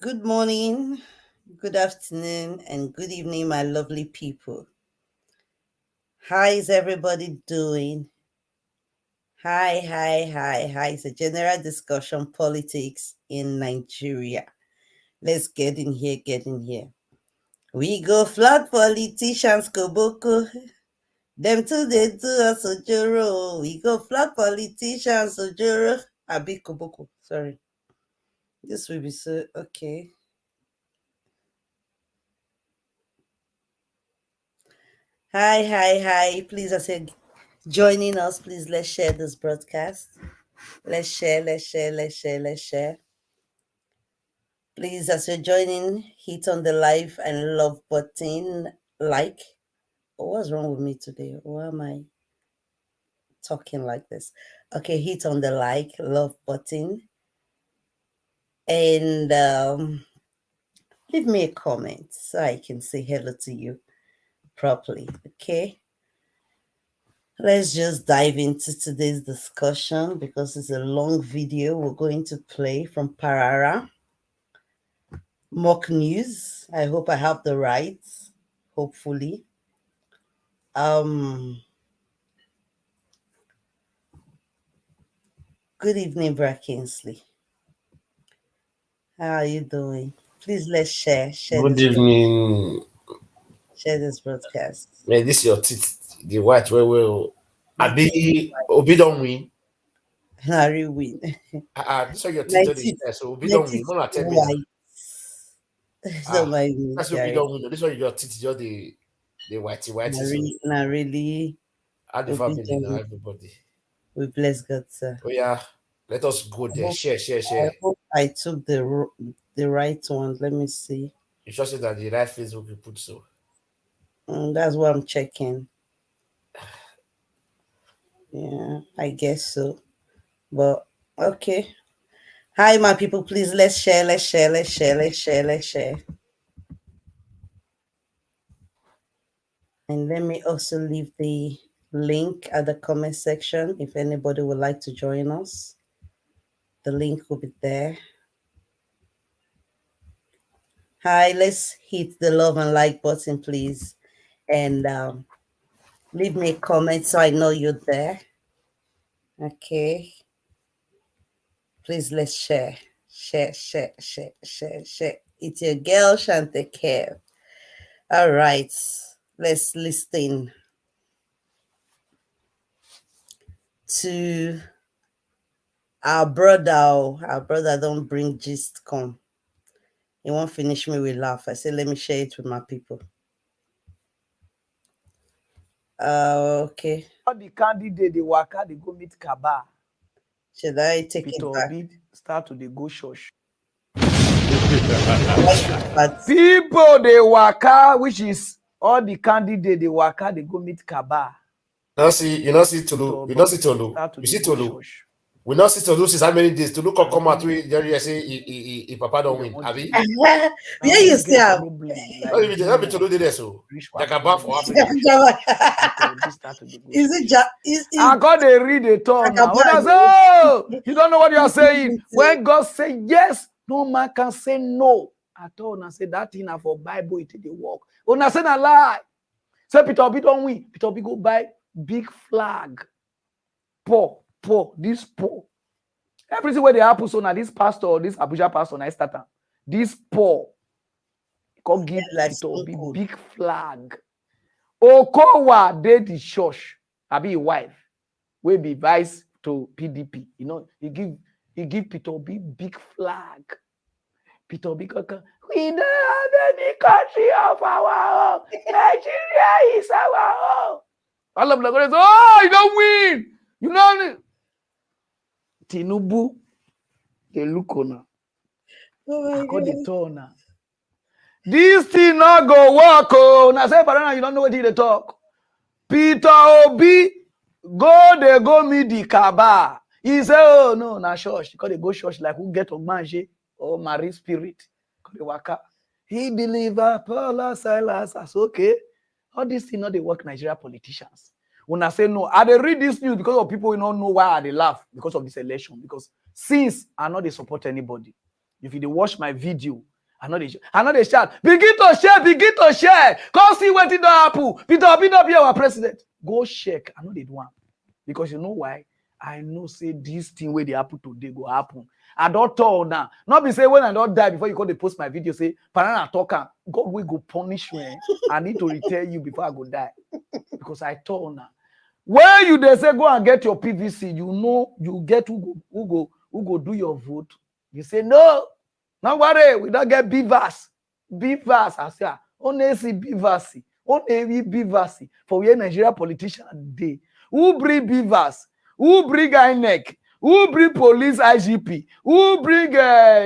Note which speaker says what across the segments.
Speaker 1: Good morning, good afternoon, and good evening, my lovely people. How is everybody doing? Hi. It's a general discussion politics in Nigeria. Let's get in here. We go flood politicians, Koboko. Them too, they do us Ojoro. We go flood politicians, Ojoro. Abi Koboko, sorry. This will be so, okay. Hi. Please, I said, joining us, please let's share this broadcast. Let's share. Please, as you're joining, hit on the like and love button. Like, what's wrong with me today? Why am I talking like this? Okay, hit on the like, love button, and leave me a comment so I can say hello to you properly. Okay. Let's just dive into today's discussion because it's a long video we're going to play from Parara. Mock news. I hope I have the rights. Hopefully. Um Good evening, Bra Kingsley. How are you doing? Please let's
Speaker 2: Good evening.
Speaker 1: share this broadcast.
Speaker 2: Man, this your teeth, the white well.
Speaker 1: My teeth
Speaker 2: Obi don't win.
Speaker 1: Harry win.
Speaker 2: This one your teeth
Speaker 1: My
Speaker 2: don't
Speaker 1: teeth,
Speaker 2: share. So Obi
Speaker 1: my
Speaker 2: don't win.
Speaker 1: teeth
Speaker 2: Mama tell me now.
Speaker 1: white. So my
Speaker 2: That's Obi
Speaker 1: Jerry.
Speaker 2: don't win. This one your teeth just the whitey. So
Speaker 1: Not really
Speaker 2: how the family now
Speaker 1: obedient.
Speaker 2: everybody.
Speaker 1: We bless God, sir.
Speaker 2: Oh yeah, let us go
Speaker 1: I
Speaker 2: there.
Speaker 1: hope,
Speaker 2: Share.
Speaker 1: I hope I took the right one. Let me see.
Speaker 2: You should say that the right Facebook you put so.
Speaker 1: That's what I'm checking. Yeah, I guess so. But okay. Hi, my people. Please let's share. And let me also leave the link at the comment section if anybody would like to join us. The link will be there. Hi, let's hit the love and like button, please. And leave me a comment so I know you're there. Okay. Please let's share. Share. It's your girl Shante Care. All right. Let's listen to our brother. Our brother don't bring gist come. He won't finish me with laugh. I said, let me share it with my people. Okay.
Speaker 3: All the candidate they waka, they go meet Kaba.
Speaker 1: Should I take
Speaker 3: Peter
Speaker 1: it back?
Speaker 3: Obi start to the go church.
Speaker 1: But
Speaker 3: People they waka, which is all the candidate they waka, they go meet Kaba.
Speaker 2: You not see
Speaker 3: Peter
Speaker 2: Tolu. You
Speaker 3: Obi
Speaker 2: not see Tolu.
Speaker 3: start to
Speaker 2: You
Speaker 3: the
Speaker 2: see
Speaker 3: go
Speaker 2: Tolu.
Speaker 3: church.
Speaker 2: We not see Tolu since how many days? Tolu come out with Jerry say he Papa don't win. Abi?
Speaker 1: yeah, you see how
Speaker 3: problem
Speaker 2: Not
Speaker 3: like
Speaker 2: even be Tolu did that so.
Speaker 3: reach
Speaker 2: Jagaba for
Speaker 3: Peter
Speaker 2: Africa.
Speaker 3: Obi start to the go
Speaker 1: is
Speaker 3: church.
Speaker 1: it is
Speaker 3: I got they read the tongue now. When I say, oh, you don't know what you are saying. When God say yes, no man can say no at all. And I say that thing for Bible it dey work. When I say a lie, say Peter Obi don't win. Peter Obi go buy big flag. Poor, this poor. Everything where they happen so now this pastor or this Abuja pastor now start am. This poor, come give
Speaker 1: like
Speaker 3: Peter Obi
Speaker 1: Stone Cold.
Speaker 3: big flag. Okowa dey the church. I be wife. Will be vice to PDP. You know, he give Peter Obi big flag. Peter Obi kaka, we don't have any country of our own. Nigeria is our own. All of them going to say, oh, you don't win. You know, Tinubu, they look on her.
Speaker 1: Oh
Speaker 3: I got the turn now. This thing not go work. Oh, now say, but you don't know what he talk. Peter Obi go meet the Kaba. He say, oh no, na church. Because they go church like who get Ogmanje or Marie Spirit. Because they waka. He deliver Paula Silas. As okay. All these things not they work Nigeria politicians. When I say no, I they read this news because of people who don't know why they laugh because of this election. Because since I know they support anybody. If you watch my video, I know they shout. Begin to share. Come see what it don't happen. Peter Obi not be our president. Go check. I know they do one. Because you know why? I know say this thing where they happen today go happen. I don't tell now. Not be say when I don't die before you go to post my video say Parana talker. God will go punish me. I need to retell you before I go die. Because I told now. When you they say go and get your PVC, you know you get who go do your vote. You say no. Don't worry, we don't get Beavers. I say, only see Beavers. Only Beavers. For we Nigeria politician day. Who bring Beavers? Who bring INEC? Who bring police IGP? Who bring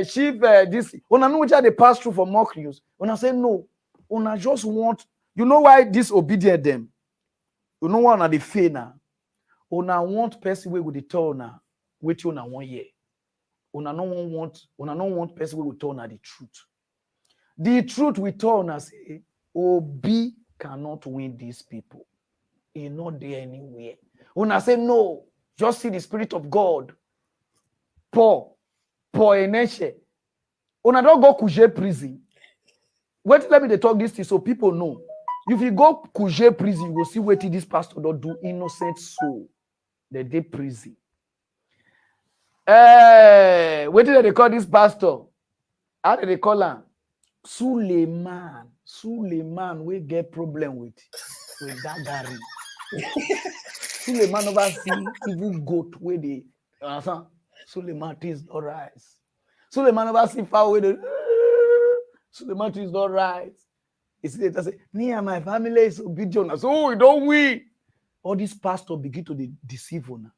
Speaker 3: chief this? When I know which are they pass through for mock news. When I say no, when I just want, you know why disobedient them? You know what are the fair now? When I want person we with the tell now, wait you now 1 year. When I don't want person we will tell now the truth. The truth we tell now say, Obi cannot win these people. He's not there anywhere. When I say no, just see the Spirit of God. Pour Eneche. When I don't go Kuje prison. Wait, let me talk this thing so people know. If you go Kuje prison, you will see what this pastor don't do innocent soul. They did prison. What did they call this pastor? How did they call him? Suleiman, we get problem with that Gary. Suleiman never see even goat where they Suleiman is not right. Suleiman never see foul where they Suleiman is not right. He said, me and my family is obedient. So we don't win. All these pastors begin to deceive on.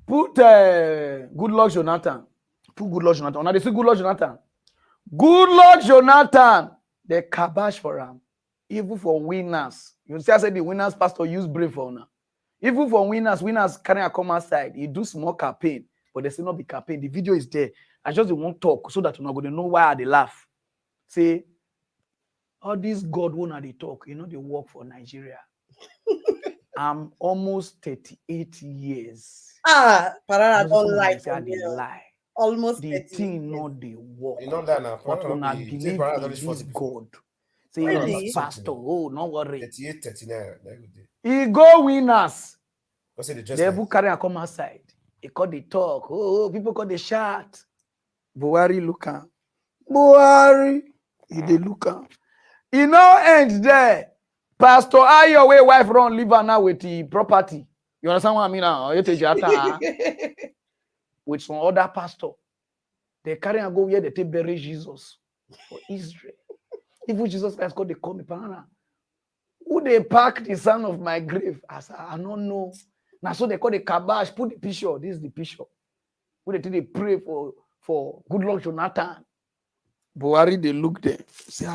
Speaker 3: Put good luck Jonathan. Put good luck Jonathan. Now they say good luck Jonathan. Good luck Jonathan. They kabash for him. Even for winners. You see, I said the winners pastor use brain for now. Even for winners carry a come outside. He do small campaign, but they say not be campaign. The video is there. I just won't talk so that you're not going to know why they laugh. Say, all these God won't they talk. You know they work for Nigeria. I'm almost 38 years.
Speaker 1: Parana don't lie.
Speaker 3: Lie.
Speaker 1: Almost
Speaker 3: the thing not the work.
Speaker 2: You know that now.
Speaker 3: But when I believe in this God, say really? Pastor, oh, no worry.
Speaker 2: 38, 39.
Speaker 3: He go winners.
Speaker 2: The
Speaker 3: book carry and come outside. He call the talk. Oh, people call the shout. Buhari look am. Buhari. He dey look am. He no end there. Pastor Ayo way wife run leave her now with the property. You understand what I mean now? With some other pastor. They carry and go where they take bury Jesus for Israel. Even Jesus Christ called they call me Parana. Who they pack the son of my grave? I don't know. Now so they call the kabash, put the picture. This is the picture. Who they pray for good luck Jonathan. Buhari they look there. Say,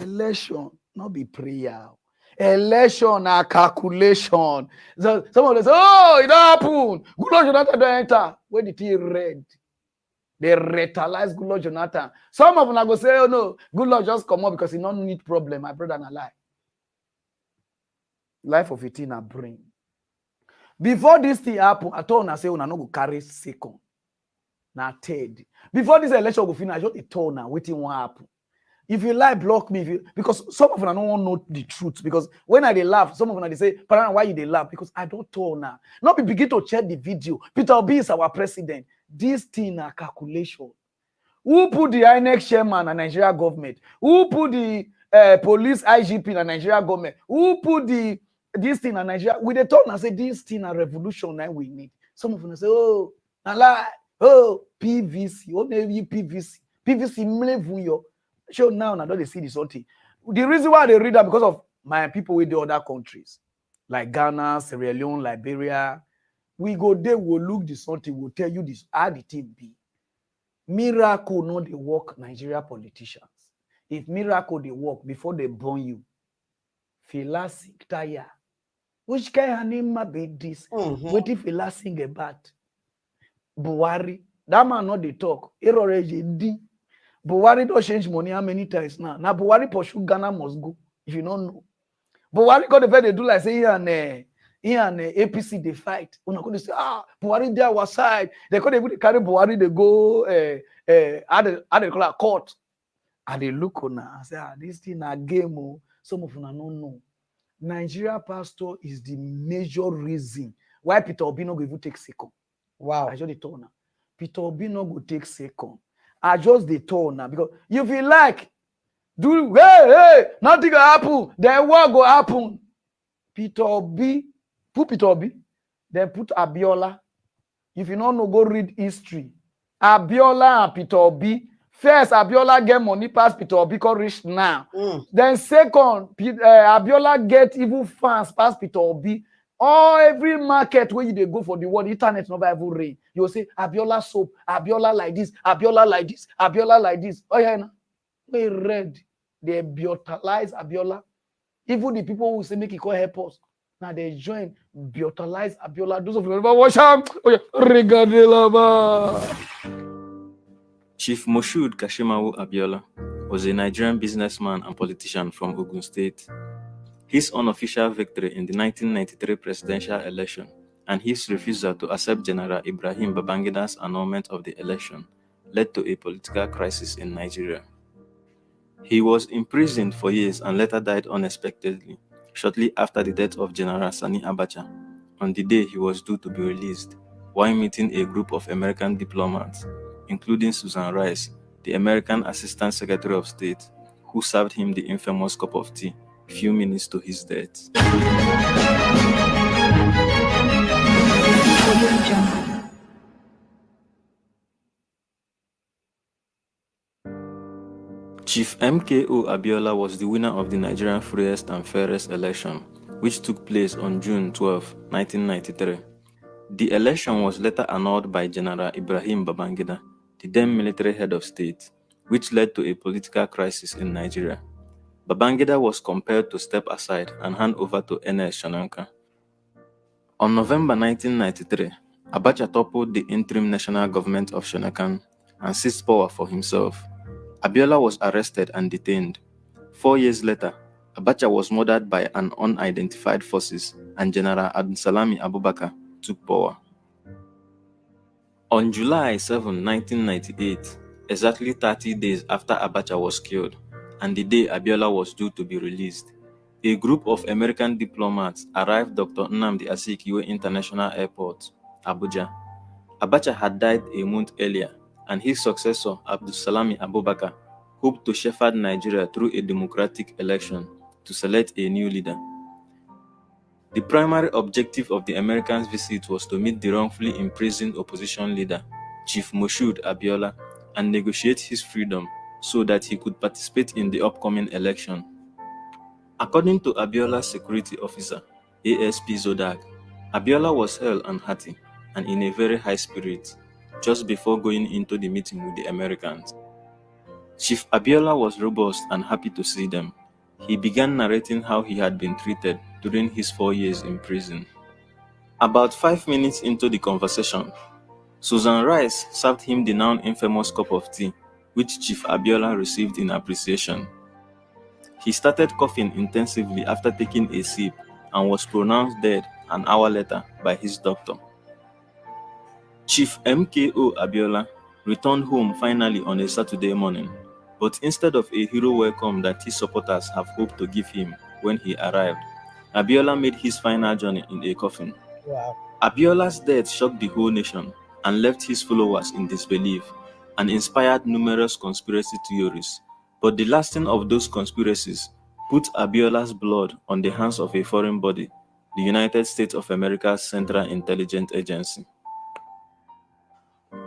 Speaker 3: election, not be prayer. Election a calculation. So some of them say, oh, it happened. Good Lord Jonathan don't enter. Where did he read? They retalize Good Lord Jonathan. Some of them are going to say, oh no, Good Lord just come up because he don't need problem. My brother and I lie. Life of 18 a brain. Before this thing happen, I told I say, oh, I no go carry second. Now third. Before this election go finish, I just told now waiting what happen. If you lie, block me. Because some of them don't want to know the truth. Because when I they laugh, some of them they say, Parana, why you they laugh? Because I don't tell now. Not be begin to check the video. Peter Obi is our president. This thing a calculation. Who put the INEC chairman and Nigeria government? Who put the police IGP and Nigeria government? Who put this thing in Nigeria? We they talk and say this thing a revolution that we need. Some of them say, oh, I lie. Oh, PVC. Oh, maybe PVC. PVC mlevuyo. Show now don't they see this whole thing. The reason why they read that because of my people with the other countries like Ghana, Sierra Leone, Liberia. We go there, we'll look this something, we'll tell you this how the thing be. Miracle not they work Nigeria politicians. If miracle they work before they burn you, Fela sing tire. Which kind of name might be this? What if Fela sing about Buhari? That man not they talk. Buhari don't change money how many times now? Now Buhari pursue Ghana must go. If you don't know. Buhari got the way they do like say he and APC they fight. When I go to say, Buhari there our side. They could carry Buhari, they go how they call it, court. I dey look una. I say, this thing a game. Oh. Some of una don't know. Nigeria pastor is the major reason why Peter Obi no go even take second.
Speaker 1: Wow.
Speaker 3: I just dey tell una. Peter Obi no go take second. I just dey tell una because you feel like do hey, nothing go happen. Then what go happen? Peter Obi, put Peter Obi, then put Abiola. If you don't know, go read history. Abiola and Peter Obi. First, Abiola get money pass Peter Obi can reach now. Then second, Abiola get even fans pass Peter Obi. Every market where you dey go for the world, internet never even rain. You will say Abiola soap, Abiola like this, Abiola like this, Abiola like this. Oh yeah, we read. They brutalize Abiola. Even the people who say make it call help us. Now they join brutalize Abiola. Those of you never watch him. Oh yeah, regardez là-bas.
Speaker 4: Chief Moshood Kashimawo Abiola was a Nigerian businessman and politician from Ogun State. His unofficial victory in the 1993 presidential election and his refusal to accept General Ibrahim Babangida's annulment of the election led to a political crisis in Nigeria. He was imprisoned for years and later died unexpectedly, shortly after the death of General Sani Abacha, on the day he was due to be released, while meeting a group of American diplomats, including Susan Rice, the American Assistant Secretary of State, who served him the infamous cup of tea few minutes to his death. Chief MKO Abiola was the winner of the Nigerian Freest and Fairest election, which took place on June 12, 1993. The election was later annulled by General Ibrahim Babangida, the then military head of state, which led to a political crisis in Nigeria. Babangida was compelled to step aside and hand over to Ernest Shananka. On November 1993, Abacha toppled the interim national government of Shonakan and seized power for himself. Abiola was arrested and detained. 4 years later, Abacha was murdered by an unidentified forces and General Abdulsalami Abubakar took power. On July 7, 1998, exactly 30 days after Abacha was killed, and the day Abiola was due to be released, a group of American diplomats arrived Dr. Nnamdi Azikiwe International Airport, Abuja. Abacha had died a month earlier, and his successor, Abdulsalami Abubakar, hoped to shepherd Nigeria through a democratic election to select a new leader. The primary objective of the Americans' visit was to meet the wrongfully imprisoned opposition leader, Chief Moshood Abiola, and negotiate his freedom so that he could participate in the upcoming election. According to Abiola's security officer, ASP Zodag, Abiola was hale and hearty and in a very high spirit just before going into the meeting with the Americans. Chief Abiola was robust and happy to see them. He began narrating how he had been treated during his 4 years in prison. About 5 minutes into the conversation, Susan Rice served him the now infamous cup of tea, which Chief Abiola received in appreciation. He started coughing intensively after taking a sip and was pronounced dead an hour later by his doctor. Chief MKO Abiola returned home finally on a Saturday morning, but instead of a hero welcome that his supporters have hoped to give him when he arrived, Abiola made his final journey in a coffin.
Speaker 1: Wow.
Speaker 4: Abiola's death shocked the whole nation and left his followers in disbelief and inspired numerous conspiracy theories. But the lasting of those conspiracies put Abiola's blood on the hands of a foreign body, the United States of America's Central Intelligence Agency.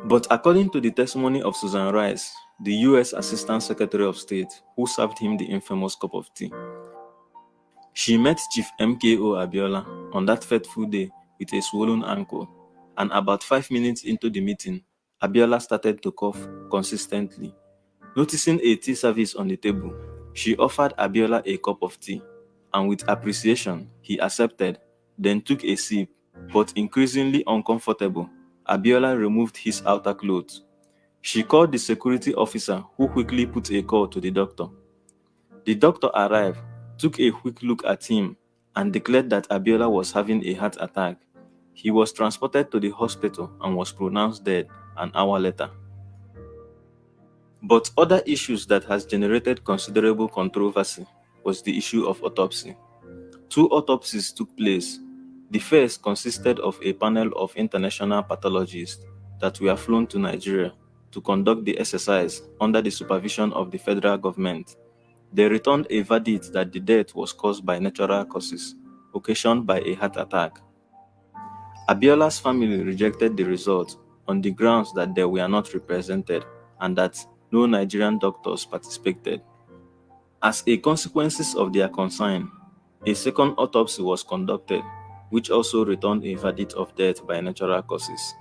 Speaker 4: But according to the testimony of Susan Rice, the U.S. Assistant Secretary of State, who served him the infamous cup of tea, she met Chief MKO Abiola on that fateful day with a swollen ankle, and about 5 minutes into the meeting, Abiola started to cough consistently. Noticing a tea service on the table, she offered Abiola a cup of tea, and with appreciation, he accepted, then took a sip, but increasingly uncomfortable, Abiola removed his outer clothes. She called the security officer, who quickly put a call to the doctor. The doctor arrived, took a quick look at him, and declared that Abiola was having a heart attack. He was transported to the hospital and was pronounced dead an hour later. But other issues that has generated considerable controversy was the issue of autopsy. 2 autopsies took place. The first consisted of a panel of international pathologists that were flown to Nigeria to conduct the exercise under the supervision of the federal government. They returned a verdict that the death was caused by natural causes, occasioned by a heart attack. Abiola's family rejected the result on the grounds that they were not represented and that no Nigerian doctors participated. As a consequence of their concern, a second autopsy was conducted, which also returned a verdict of death by natural causes.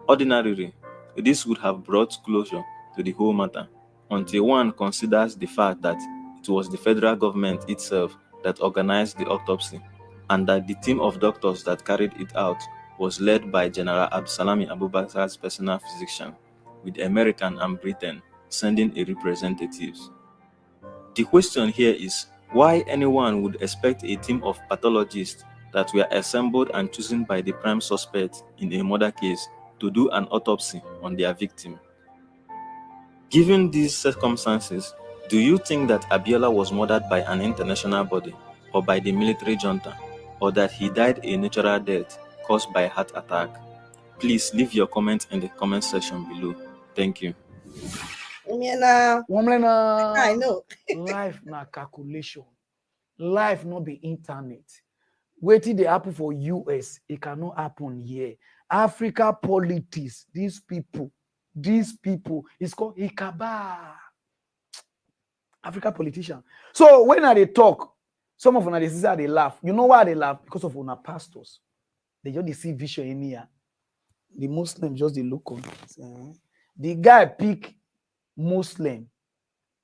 Speaker 4: Ordinarily, this would have brought closure to the whole matter until one considers the fact that it was the federal government itself that organized the autopsy and that the team of doctors that carried it out was led by General Absalami Abubakar's personal physician, with American and Britain sending a representative. The question here is why anyone would expect a team of pathologists that were assembled and chosen by the prime suspect in a murder case to do an autopsy on their victim. Given these circumstances, do you think that Abiola was murdered by an international body or by the military junta, or that he died a natural death caused by a heart attack? Please leave your comments in the comment section below. Thank you.
Speaker 1: I know.
Speaker 3: Life na calculation. Life not be internet. Waiting the happen for US, it cannot happen here. Africa politics, these people, it's called Ikaba. Africa politician. So when they talk, some of them they laugh. You know why they laugh? Because of our pastors. They just see vision in here. The Muslim just they look on. The guy pick Muslim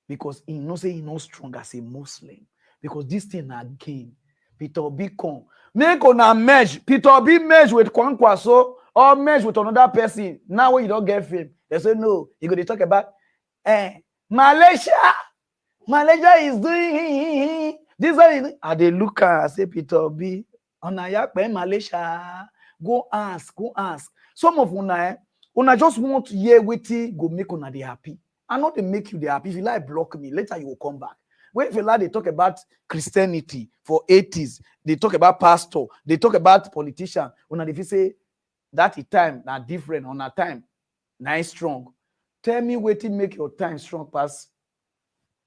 Speaker 3: because he knows he not strong as a Muslim. Because this thing again, Peter Obi come. Make una merge. Peter Obi merge with Kwankwaso or merge with another person. Now when you don't get fame, they say no. You go to talk about Malaysia. Malaysia is doing this one. And they look and say Peter Obi, Malaysia. Go ask. Some of una just want to hear wetin go make una dey happy. I know they make you dey happy. If you like block me, later you will come back. When they talk about Christianity for 80s, they talk about pastor, they talk about politician. When if you say that time not different on a time, nice strong. Tell me what to make your time strong past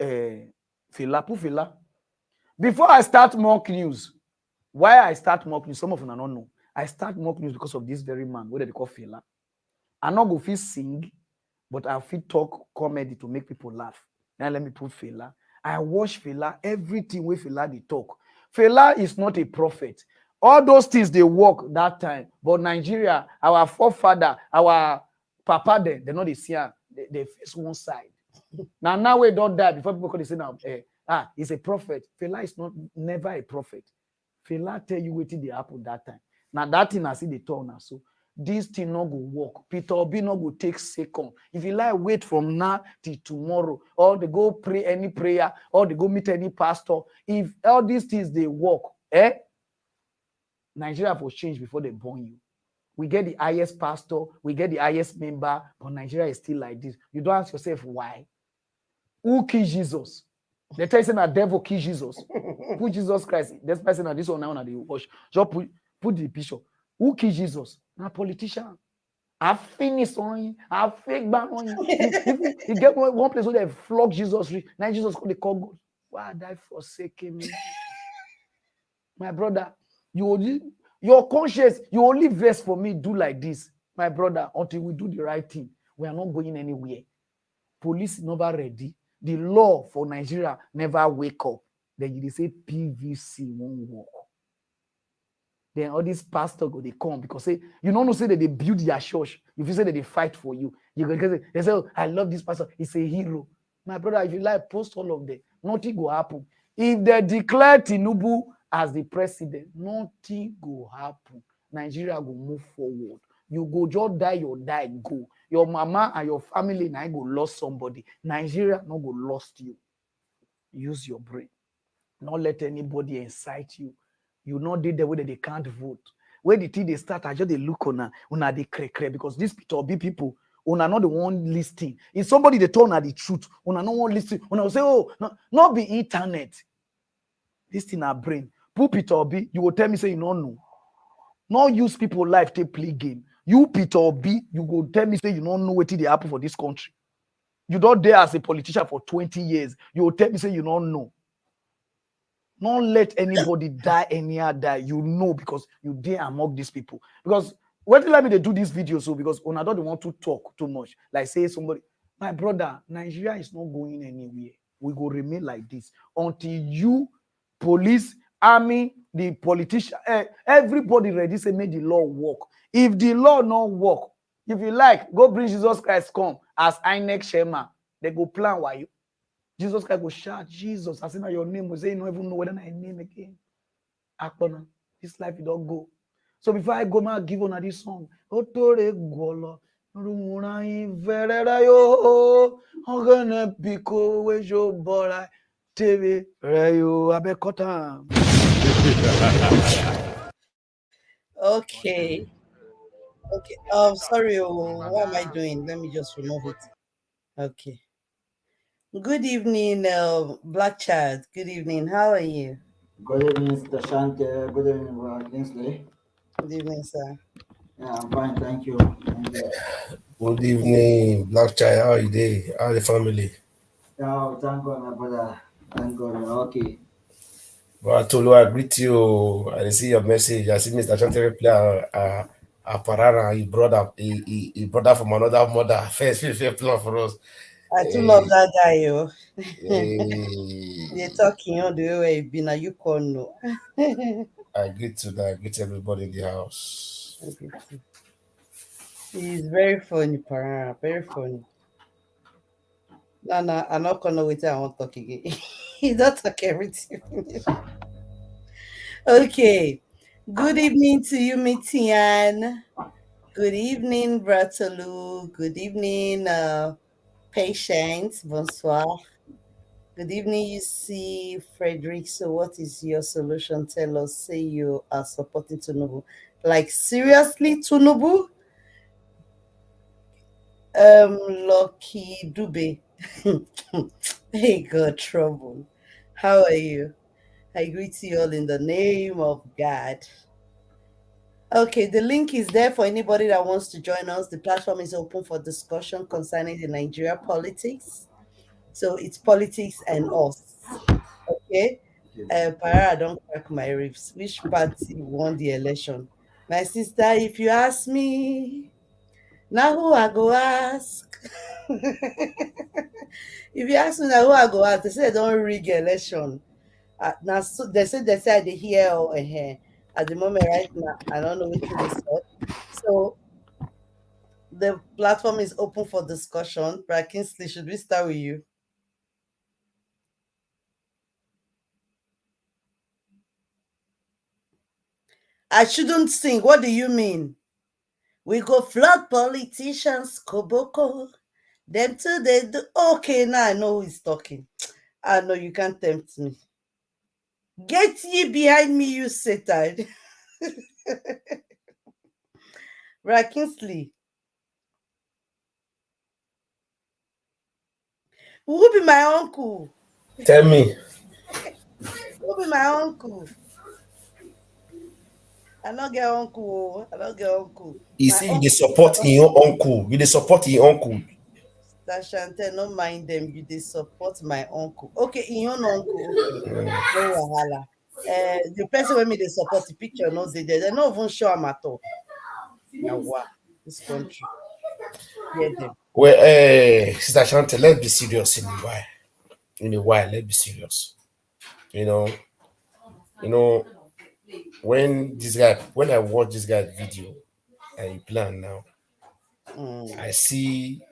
Speaker 3: Fela. Before I start mock news, why I start mock news, some of them don't know. I start mock news because of this very man, what they call Fela. I'm not going to sing, but I feel talk comedy to make people laugh. Now let me put Fela. I watch Fela, everything with Fela they talk. Fela is not a prophet. All those things they work that time. But Nigeria, our forefather, our papa, they know they see they face one side. now we don't die before people can say now, he's a prophet. Fela is never a prophet. Fela tell you what they happen that time. Now that thing I see the turn now. So this thing not go work. Peter Obi not go take second. If you like, wait from now till tomorrow, or they go pray any prayer, or they go meet any pastor. If all these things they work, Nigeria will change before they born you. We get the highest pastor, we get the highest member, but Nigeria is still like this. You don't ask yourself why. Who killed Jesus? They tell you that devil killed Jesus. Put Jesus Christ. This person and this one now they watch. Just put the picture. Who killed Jesus? A politician. I finished on you. I fake back on you. You get one place where they flog Jesus. Now Jesus called the call God. Why die forsaking me? My brother, your conscience, you only verse for me, do like this. My brother, until we do the right thing, we are not going anywhere. Police never ready. The law for Nigeria never wake up. Then you say PVC won't work. Then all these pastors go, they come because say you don't know say that they build their church. If you say that they fight for you, you go they say, oh, I love this pastor. He's a hero. My brother, if you like, post all of them. Nothing go happen. If they declare Tinubu as the president, nothing go happen. Nigeria go move forward. You go just die, you die, go. Your mama and your family now go lost somebody. Nigeria not go lost you. Use your brain. Not let anybody incite you. You not did the way that they can't vote. Where the thing they start, I just they look on they cray because these Peter Obi people, Una not the one listening. If somebody they turn at the truth, una no one listening. Una will say, oh, no, not be internet. This thing our brain. Peter Obi, you will tell me say you don't know. Not use people life to play game. You Peter Obi, you go tell me say you don't know what they happen for this country. You don't dare as a politician for 20 years. You will tell me say you don't know. Not let anybody die anyhow die. You know because you dare among these people. Because what let me they do this video so because una don't want to talk too much. Like say somebody, my brother, Nigeria is not going anywhere. We go remain like this until you, police, army, the politician, everybody ready say make the law work. If the law not work, if you like, go bring Jesus Christ come as INEC Shema. They go plan why you. Jesus Christ go shout, Jesus, I say now your name. We say you don't even know whether I name again. Akpona, this life you don't go. So before I go, man, give on this song. Otore golo, rumurai verera yo, ogene piko wejo bora, TV rayo abekota.
Speaker 1: Okay. Okay. Sorry. What am I doing? Let me just remove it. Okay. Good evening, Black Child. Good evening. How are you?
Speaker 5: Good evening, Mr. Shante. Good evening, Kingsley.
Speaker 1: Good evening, sir.
Speaker 5: Yeah, I'm fine, thank you.
Speaker 2: Good evening, Black Child. How are you doing? How the family?
Speaker 5: Yeah, thank God, my brother. Thank God, okay.
Speaker 2: Well, Tolu, I greet you. I see your message. I see Mr. Shante reply. Parana, he brother from another mother. First plan for us.
Speaker 1: I too love that guy, yo.
Speaker 2: Hey.
Speaker 1: They're talking on the way you been. Are you calling? No.
Speaker 2: I greet everybody in the house.
Speaker 1: He's very funny, Parana. Very funny. No, I'm not gonna wait till I want to talk again. He don't talk everything. Okay. Good evening to you, Mitian. Good evening, Bratolu. Good evening, Patience. Bonsoir. Good evening, you see, Frederick. So, what is your solution? Tell us. Say you are supporting Tunubu. Like, seriously, Tunubu? Lucky Dube. Hey, God, trouble. How are you? I greet you all in the name of God. Okay, the link is there for anybody that wants to join us. The platform is open for discussion concerning the Nigeria politics. So it's politics and us. Okay. Para, don't crack my ribs. Which party won the election? My sister, if you ask me, now who I go ask? If you ask me now who I go ask, they say they don't rig election. Now so they say I dey hear or at the moment right now, I don't know which they said. So the platform is open for discussion. Brad Kingsley, should we start with you? I shouldn't sing. What do you mean? We go flood politicians, Koboko. Them too, they do. Okay, now I know who is talking. I know you can't tempt me. Get ye behind me, you Satan. Brad Kingsley. Who be my uncle?
Speaker 2: Tell me.
Speaker 1: Who be my uncle? I don't get uncle. I don't get uncle.
Speaker 2: You see, you support your uncle. You support your uncle.
Speaker 1: Shante, no mind them. You they support my uncle. Okay, in your uncle. Okay. No wahala. The person with me they support the picture, no, they're not even sure I'm at all. Now what? This country. Hear them.
Speaker 2: Well, Sister Shante, let's be serious in a while. In a while, let's be serious. You know, when I watch this guy's video and he plan now, I see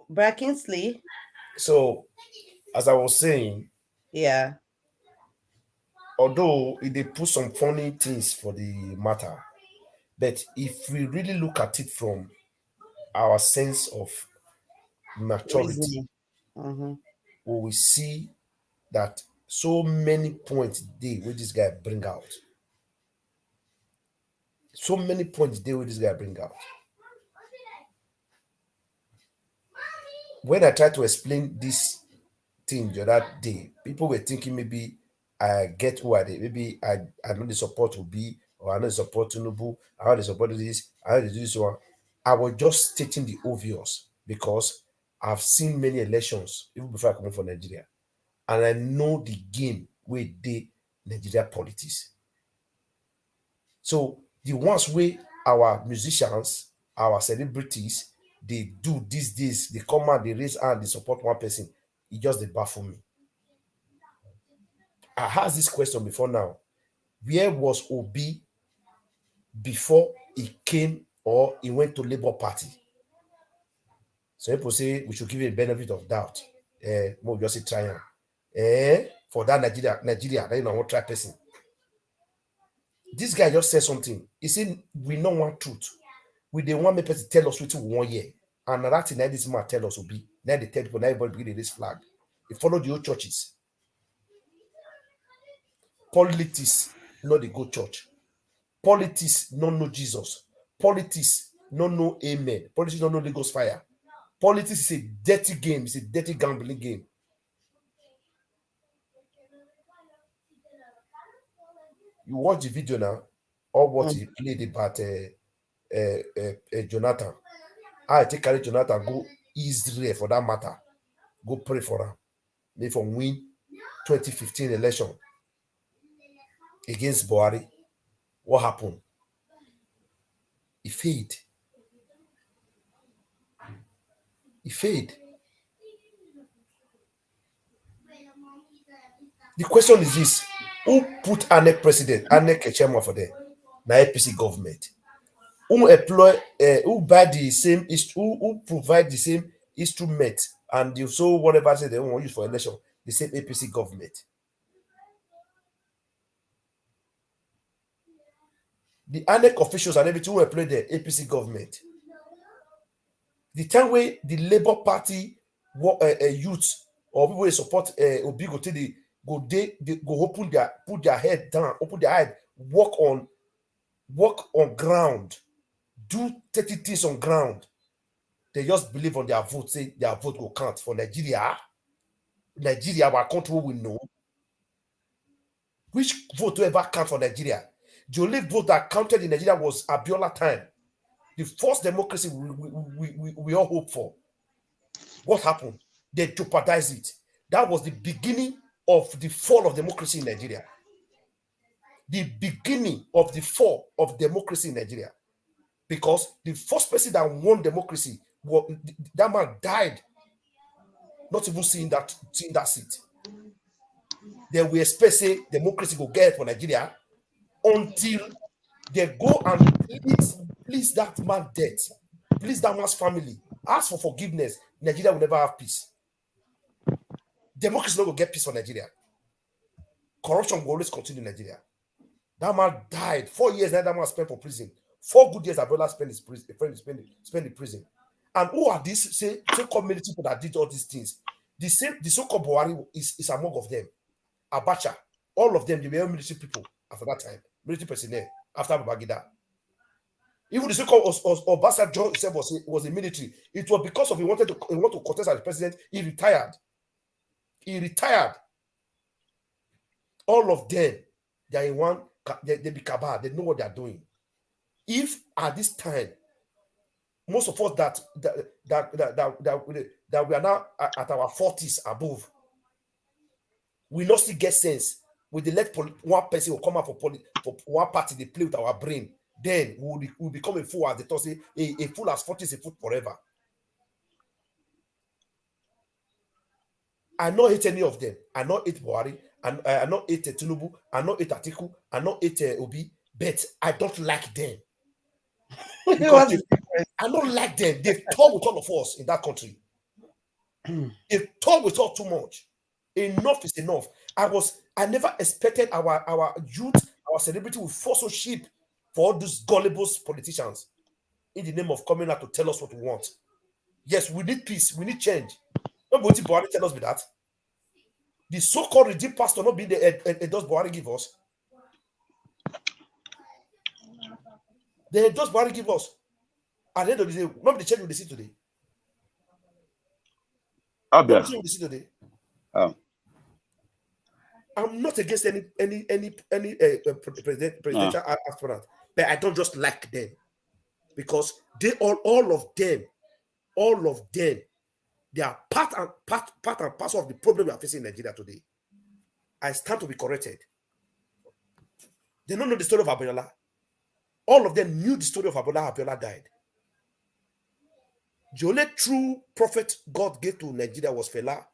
Speaker 1: Brad Kingsley.
Speaker 2: so as I was saying,
Speaker 1: Yeah.
Speaker 2: although they put some funny things for the matter, but if we really look at it from our sense of maturity,
Speaker 1: Reasoning.
Speaker 2: we will see that so many points day where this guy bring out. So many points day where this guy bring out. When I tried to explain this thing the other day, people were thinking maybe I get who are they, maybe I know the support will be, or I know the support Tinubu, I know the support this, I know the do this one. I was just stating the obvious because I've seen many elections even before I come from Nigeria, and I know the game where they Nigeria politics. So the ones where our musicians, our celebrities, they do these days, they come out, they raise hand, they support one person. It just they baffle me. I asked this question before now. Where was Obi before he came or he went to Labour Party? So people say we should give him a benefit of doubt. More just say try for that Nigeria, then you know what try person. This guy just said something. He said we don't want truth. We don't want me to tell us what we want here. And that thing that this man tell us will be. Now they tell people, now everybody begin this flag. They follow the old churches. Politics, not the good church. Politics, don't know Jesus. Politics, don't know amen. Politics, don't know the ghost fire. Politics is a dirty game. It's a dirty gambling game. You watch the video now, or what he played about Jonathan. I take carry Jonathan, go Israel for that matter. Go pray for him. Maybe for win 2015 election against Buhari. What happened? He failed. He failed. The question is this: who put ANEC president, ANEC chairman for them? The APC government. Who employ, who buy the same, who provide the same instrument and so whatever say they want to use for election, the same APC government. The ANEC officials and everything who employ the APC government. The time where the Labour Party youth or people who support Obi go to the they go open their put their head down, open their head, work on ground, do 30 things on ground. They just believe on their vote, say their vote will count for Nigeria. Nigeria, our country we know. Which vote will ever count for Nigeria? The only vote that counted in Nigeria was Abiola time. The first democracy we all hope for. What happened? They jeopardized it. That was the beginning of the fall of democracy in Nigeria. The beginning of the fall of democracy in Nigeria. Because the first person that won democracy, that man died, not even seeing that seat. Then we expect say democracy will get for Nigeria until they go and please that man dead, please that man's family, ask for forgiveness. Nigeria will never have peace. Democracy not going to get peace for Nigeria. Corruption will always continue in Nigeria. That man died. 4 years now that man spent for prison. 4 good years Abiola spent in prison. And who are these so-called military people that did all these things? The so-called Buhari is among of them. Abacha, all of them, they were military people after that time. Military personnel after Babangida. Even the so-called Obasanjo himself was a military. It was because of he wanted to contest as president. He retired. All of them, they are in one. They be cabal. They know what they are doing. If at this time, most of us that we are now at our 40s above, we not still get sense. We let one person will come out for one party. They play with our brain. Then we'll become a fool, as they talk say. A fool as 40 is a fool forever. I not hate any of them. I not hate Buhari. I not hate Tinubu. I not hate Atiku. I not hate Obi. But I don't like them. Because I don't like them. They've talked with all of us in that country. They've talked with us too much. Enough is enough. I never expected our youth, our celebrity will force a sheep for all those gullible politicians in the name of coming out to tell us what we want. Yes, we need peace. We need change. Nobody Buhari tell us with that. The so-called redeemed pastor not be the those Buhari give us. They just Buhari give us. At the end of the day, not the change we see today. Not the change we see today. I'm not against any presidential aspirant, but I don't just like them because they all of them, they are part and parcel of the problem we are facing in Nigeria today. I stand to be corrected. They don't know the story of Abiola. All of them knew the story of Abiola. Abiola died. The only true prophet God gave to Nigeria was Fela.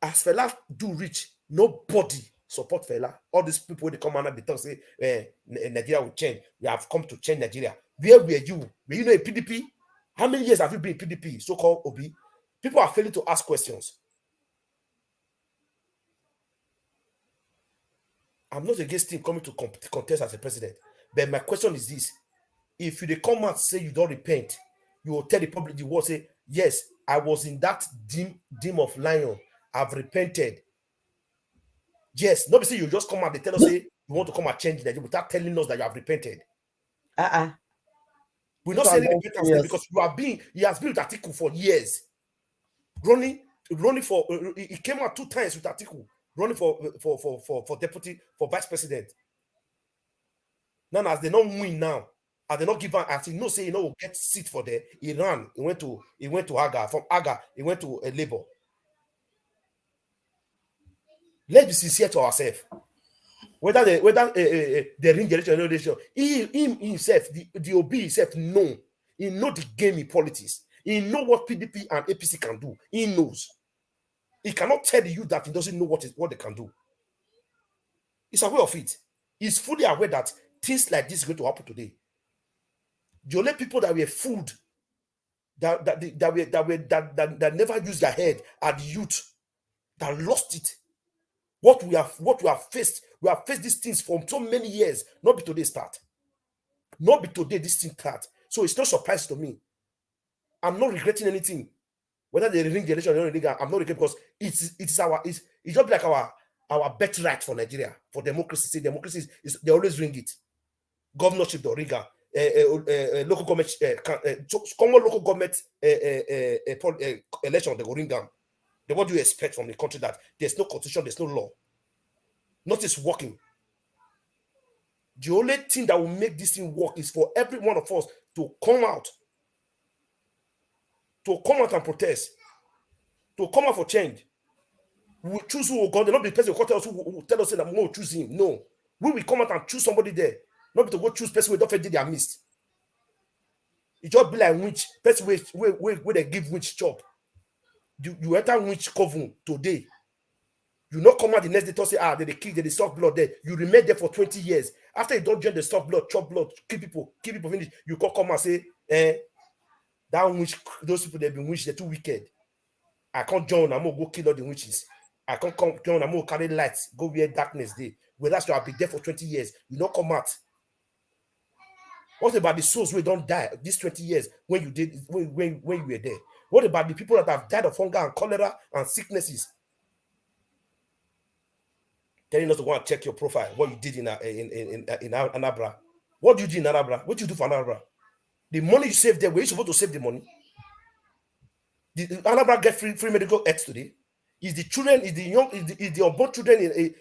Speaker 2: As Fela do reach, nobody support Fela. All these people they come and they talk say Nigeria will change. We have come to change Nigeria. Where were you? Were you in PDP? How many years have you been in PDP? So-called Obi. People are failing to ask questions. I'm not against him coming to contest as a president. But my question is this. If you come out say you don't repent, you will tell the public the world, say, yes, I was in that dim of lion. I've repented. Yes, nobody say you just come out, they tell us, say, you want to come and change Nigeria without telling us that you have repented. We're not saying repentance because he has been with Atiku for years. Running for, he came out 2 times with Atiku, running for deputy, for vice president. Now, as they don't win now, as they not give out, as he know say, will get seat for there, he ran, he went to Aga, from Aga, he went to Labour. Let's be sincere to ourselves. Whether the ring election or election, him himself, the OB himself know. He know the game in politics. He know what PDP and APC can do. He knows. He cannot tell you that he doesn't know what they can do. He's aware of it. He's fully aware that things like this are going to happen today. The only people that were fooled, that never used their head are the youth that lost it. What we have faced, we have faced these things for so many years. Not be today start. Not be today this thing start. So it's no surprise to me. I'm not regretting anything. Whether they ring the election or not, I'm not regretting because it's just like our birthright for Nigeria, for democracy. See, democracy is they always ring it. Governorship, the ring local government, common local government election, they will ring down. Then what do you expect from the country that there's no constitution, there's no law? Nothing is working. The only thing that will make this thing work is for every one of us to come out and protest, to come out for change. We will choose who will go. Not be the person who tell us who tell us that we will choose him. No, we will come out and choose somebody there. Not be to go choose person who don't fit their mist. It just be like witch person where they give witch job. You enter witch coven today. You not come out the next day to say, they kill, they suck blood there. You remain there for 20 years. After you don't join the suck blood, chop blood, kill people finish. You can't come and say, that witch, those people they've been witched, they're too wicked. I can't join, I'm gonna go kill all the witches. I can't come join, I'm gonna carry lights, go where darkness day. Whereas you have been there for 20 years, you don't come out. What about the souls who don't die these 20 years when you were there? What about the people that have died of hunger and cholera and sicknesses? Telling us to go and check your profile, what you did in Anambra. What do you do in Anambra? What do you do for Anambra? The money you save there, were you supposed to save the money? Did Anambra get free medical health today? Is the children, is the unborn children,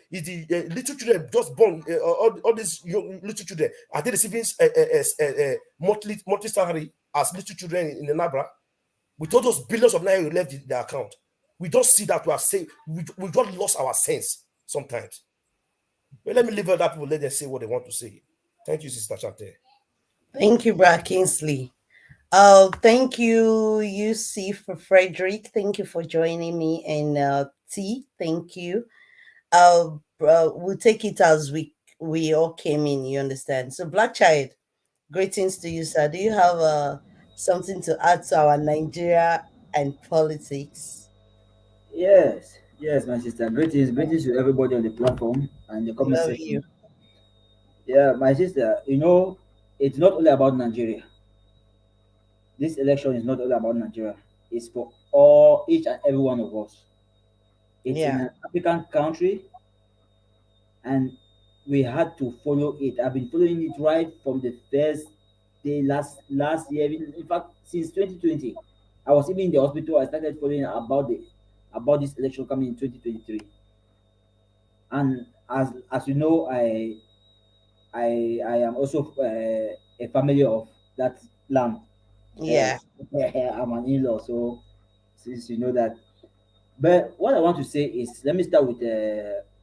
Speaker 2: is the little children just born, all these young little children, are they receiving monthly salary as little children in Anambra? With all those billions of naira left in their account, we don't see that we are saying we just lost our sense sometimes. But let me leave other people, let them say what they want to say. Thank you, Sister Chante.
Speaker 1: Thank you, Brad Kingsley. Thank you, UC, for Frederick. Thank you for joining me. And T, thank you. We'll take it as we all came in, you understand. So Black Child, greetings to you, sir. Do you have something to add to our Nigeria and politics?
Speaker 5: Yes, my sister. Greetings to everybody on the platform and the comment section.
Speaker 1: You.
Speaker 5: Yeah, my sister, it's not only about Nigeria. This election is not only about Nigeria. It's for each and every one of us. It's in
Speaker 1: Yeah.
Speaker 5: an African country, and we had to follow it. I've been following it right from the first day last year. In fact, since 2020, I was even in the hospital. I started following about this election coming in 2023. And as you know, I am also a family of that land.
Speaker 1: Yeah.
Speaker 5: I'm an in-law, so since you know that. But what I want to say is, let me start with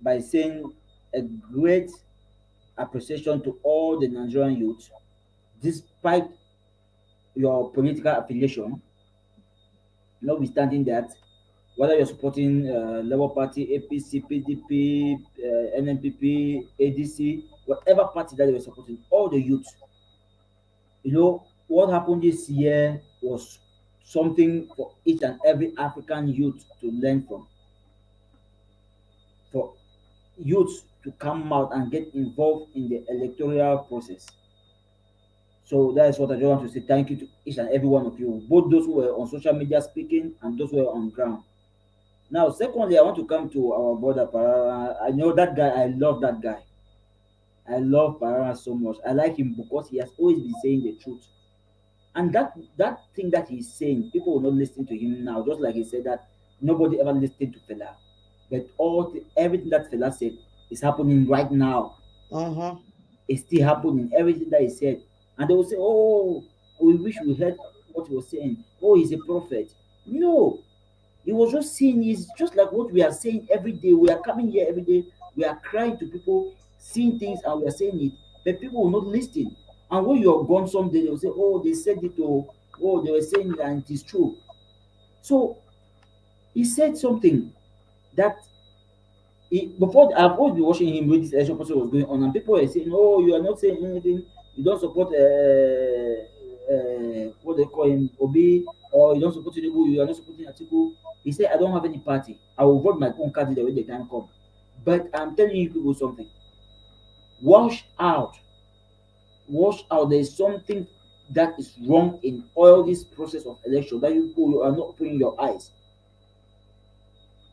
Speaker 5: by saying a great appreciation to all the Nigerian youth, despite your political affiliation, notwithstanding that, whether you're supporting Labour Party, APC, PDP, NNPP, ADC, whatever party that you're supporting, all the youth, what happened this year was something for each and every African youth to learn from, for youths to come out and get involved in the electoral process. So that is what I just want to say. Thank you to each and every one of you, both those who were on social media speaking and those who were on ground. Now, secondly, I want to come to our brother Parara. I know that guy. I love that guy. I love Parara so much. I like him because he has always been saying the truth. And that thing that he's saying, people will not listen to him now. Just like he said that nobody ever listened to Fela, but everything that Fela said is happening right now.
Speaker 1: Mm-hmm.
Speaker 5: It's still happening. Everything that he said, and they will say, "Oh, we wish we heard what he was saying. Oh, he's a prophet." No, he was just saying. It's just like what we are saying every day. We are coming here every day. We are crying to people, seeing things, and we are saying it, but people will not listen. And when you are gone someday, they will say, "Oh, they said it. Oh, they were saying it, and it is true." So he said something that before I've always been watching him when this election process was going on, and people were saying, "Oh, you are not saying anything. You don't support what they call him Obi, or you don't support Tinubu. You are not supporting Atiku." He said, "I don't have any party. I will vote my own candidate when the time comes." But I'm telling you people something. Watch out! Watch out! There is something that is wrong in all this process of election that you are not opening your eyes.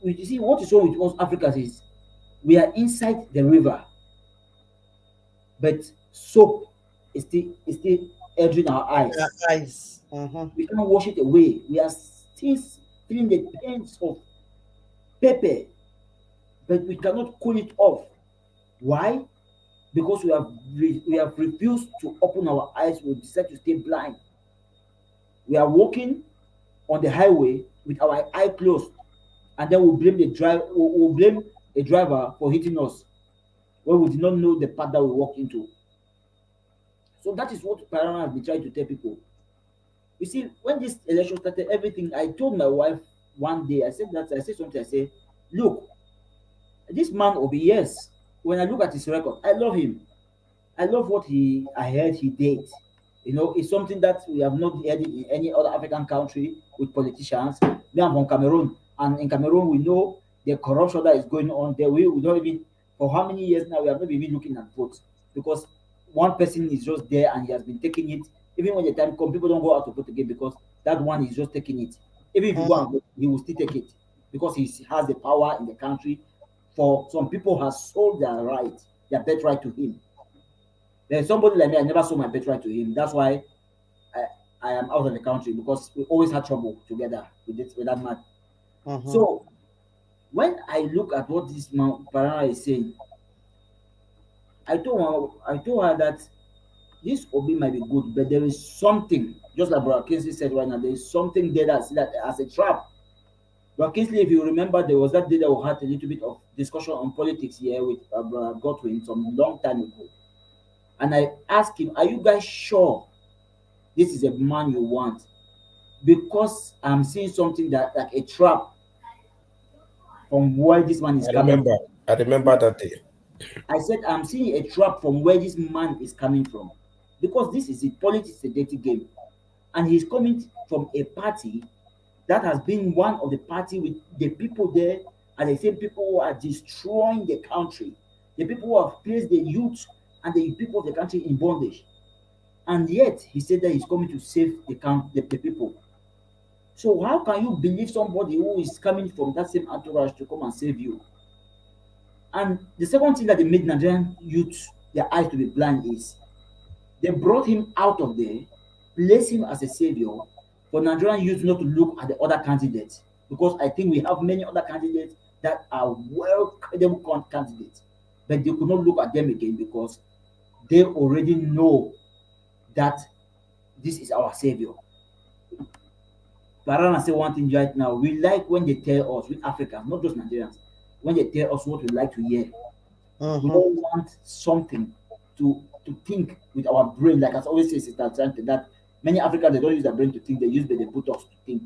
Speaker 5: You see, what is wrong with us Africans is we are inside the river, but soap is still entering our eyes.
Speaker 1: Eyes. Mm-hmm.
Speaker 5: We can't wash it away. We are still feeling the pains of pepper, but we cannot cool it off. Why? Because we have refused to open our eyes. We decide to stay blind. We are walking on the highway with our eye closed, and then we'll blame the driver for hitting us when we did not know the path that we walked into. So that is what Parana has been trying to tell people. You see, when this election started, everything I told my wife one day, I said something, I said, "Look, this man Obi, yes, when I look at his record, I love him. I love what I heard he did. It's something that we have not heard in any other African country with politicians. Me, I'm from Cameroon, and in Cameroon we know the corruption that is going on there. We don't even, for how many years now, we have not been even looking at votes because one person is just there and he has been taking it. Even when the time comes, people don't go out to vote again because that one is just taking it. Even if you go and vote, he will still take it because he has the power in the country. For some people, has sold their birthright to him. There's somebody like me, I never sold my birthright to him. That's why I, I am out of the country because we always had trouble together with that man.
Speaker 1: Mm-hmm.
Speaker 5: So when I look at what this man Parana is saying, I told her that this Obi might be good, but there is something, just like Brother Kingsley said right now, there is something there that as a trap. Brother Kingsley, if you remember, there was that day that we had a little bit of discussion on politics here with Brother Godwin some long time ago. And I asked him, "Are you guys sure this is a man you want?" Because I'm seeing something that like a trap from where this man is
Speaker 2: I
Speaker 5: coming
Speaker 2: remember.
Speaker 5: from.
Speaker 2: I remember that day.
Speaker 5: I said, I'm seeing a trap from where this man is coming from. Because this is it, politics is a dirty game. And he's coming from a party that has been one of the party with the people there and the same people who are destroying the country. The people who have placed the youth and the people of the country in bondage. And yet he said that he's coming to save the people. So how can you believe somebody who is coming from that same entourage to come and save you? And the second thing that they made Nigerian youth their eyes to be blind is they brought him out of there, placed him as a savior for Nigerian youth not to look at the other candidates. Because I think we have many other candidates that are well credible candidates, but they could not look at them again because they already know that this is our savior. But I want to say one thing right now. We like when they tell us, we Africans, not just Nigerians, when they tell us what we like to hear. We
Speaker 1: Mhm.
Speaker 5: all want something to think with our brain. Like I always say, Sister Chante, that many Africans they don't use their brain to think, they use the buttocks to think.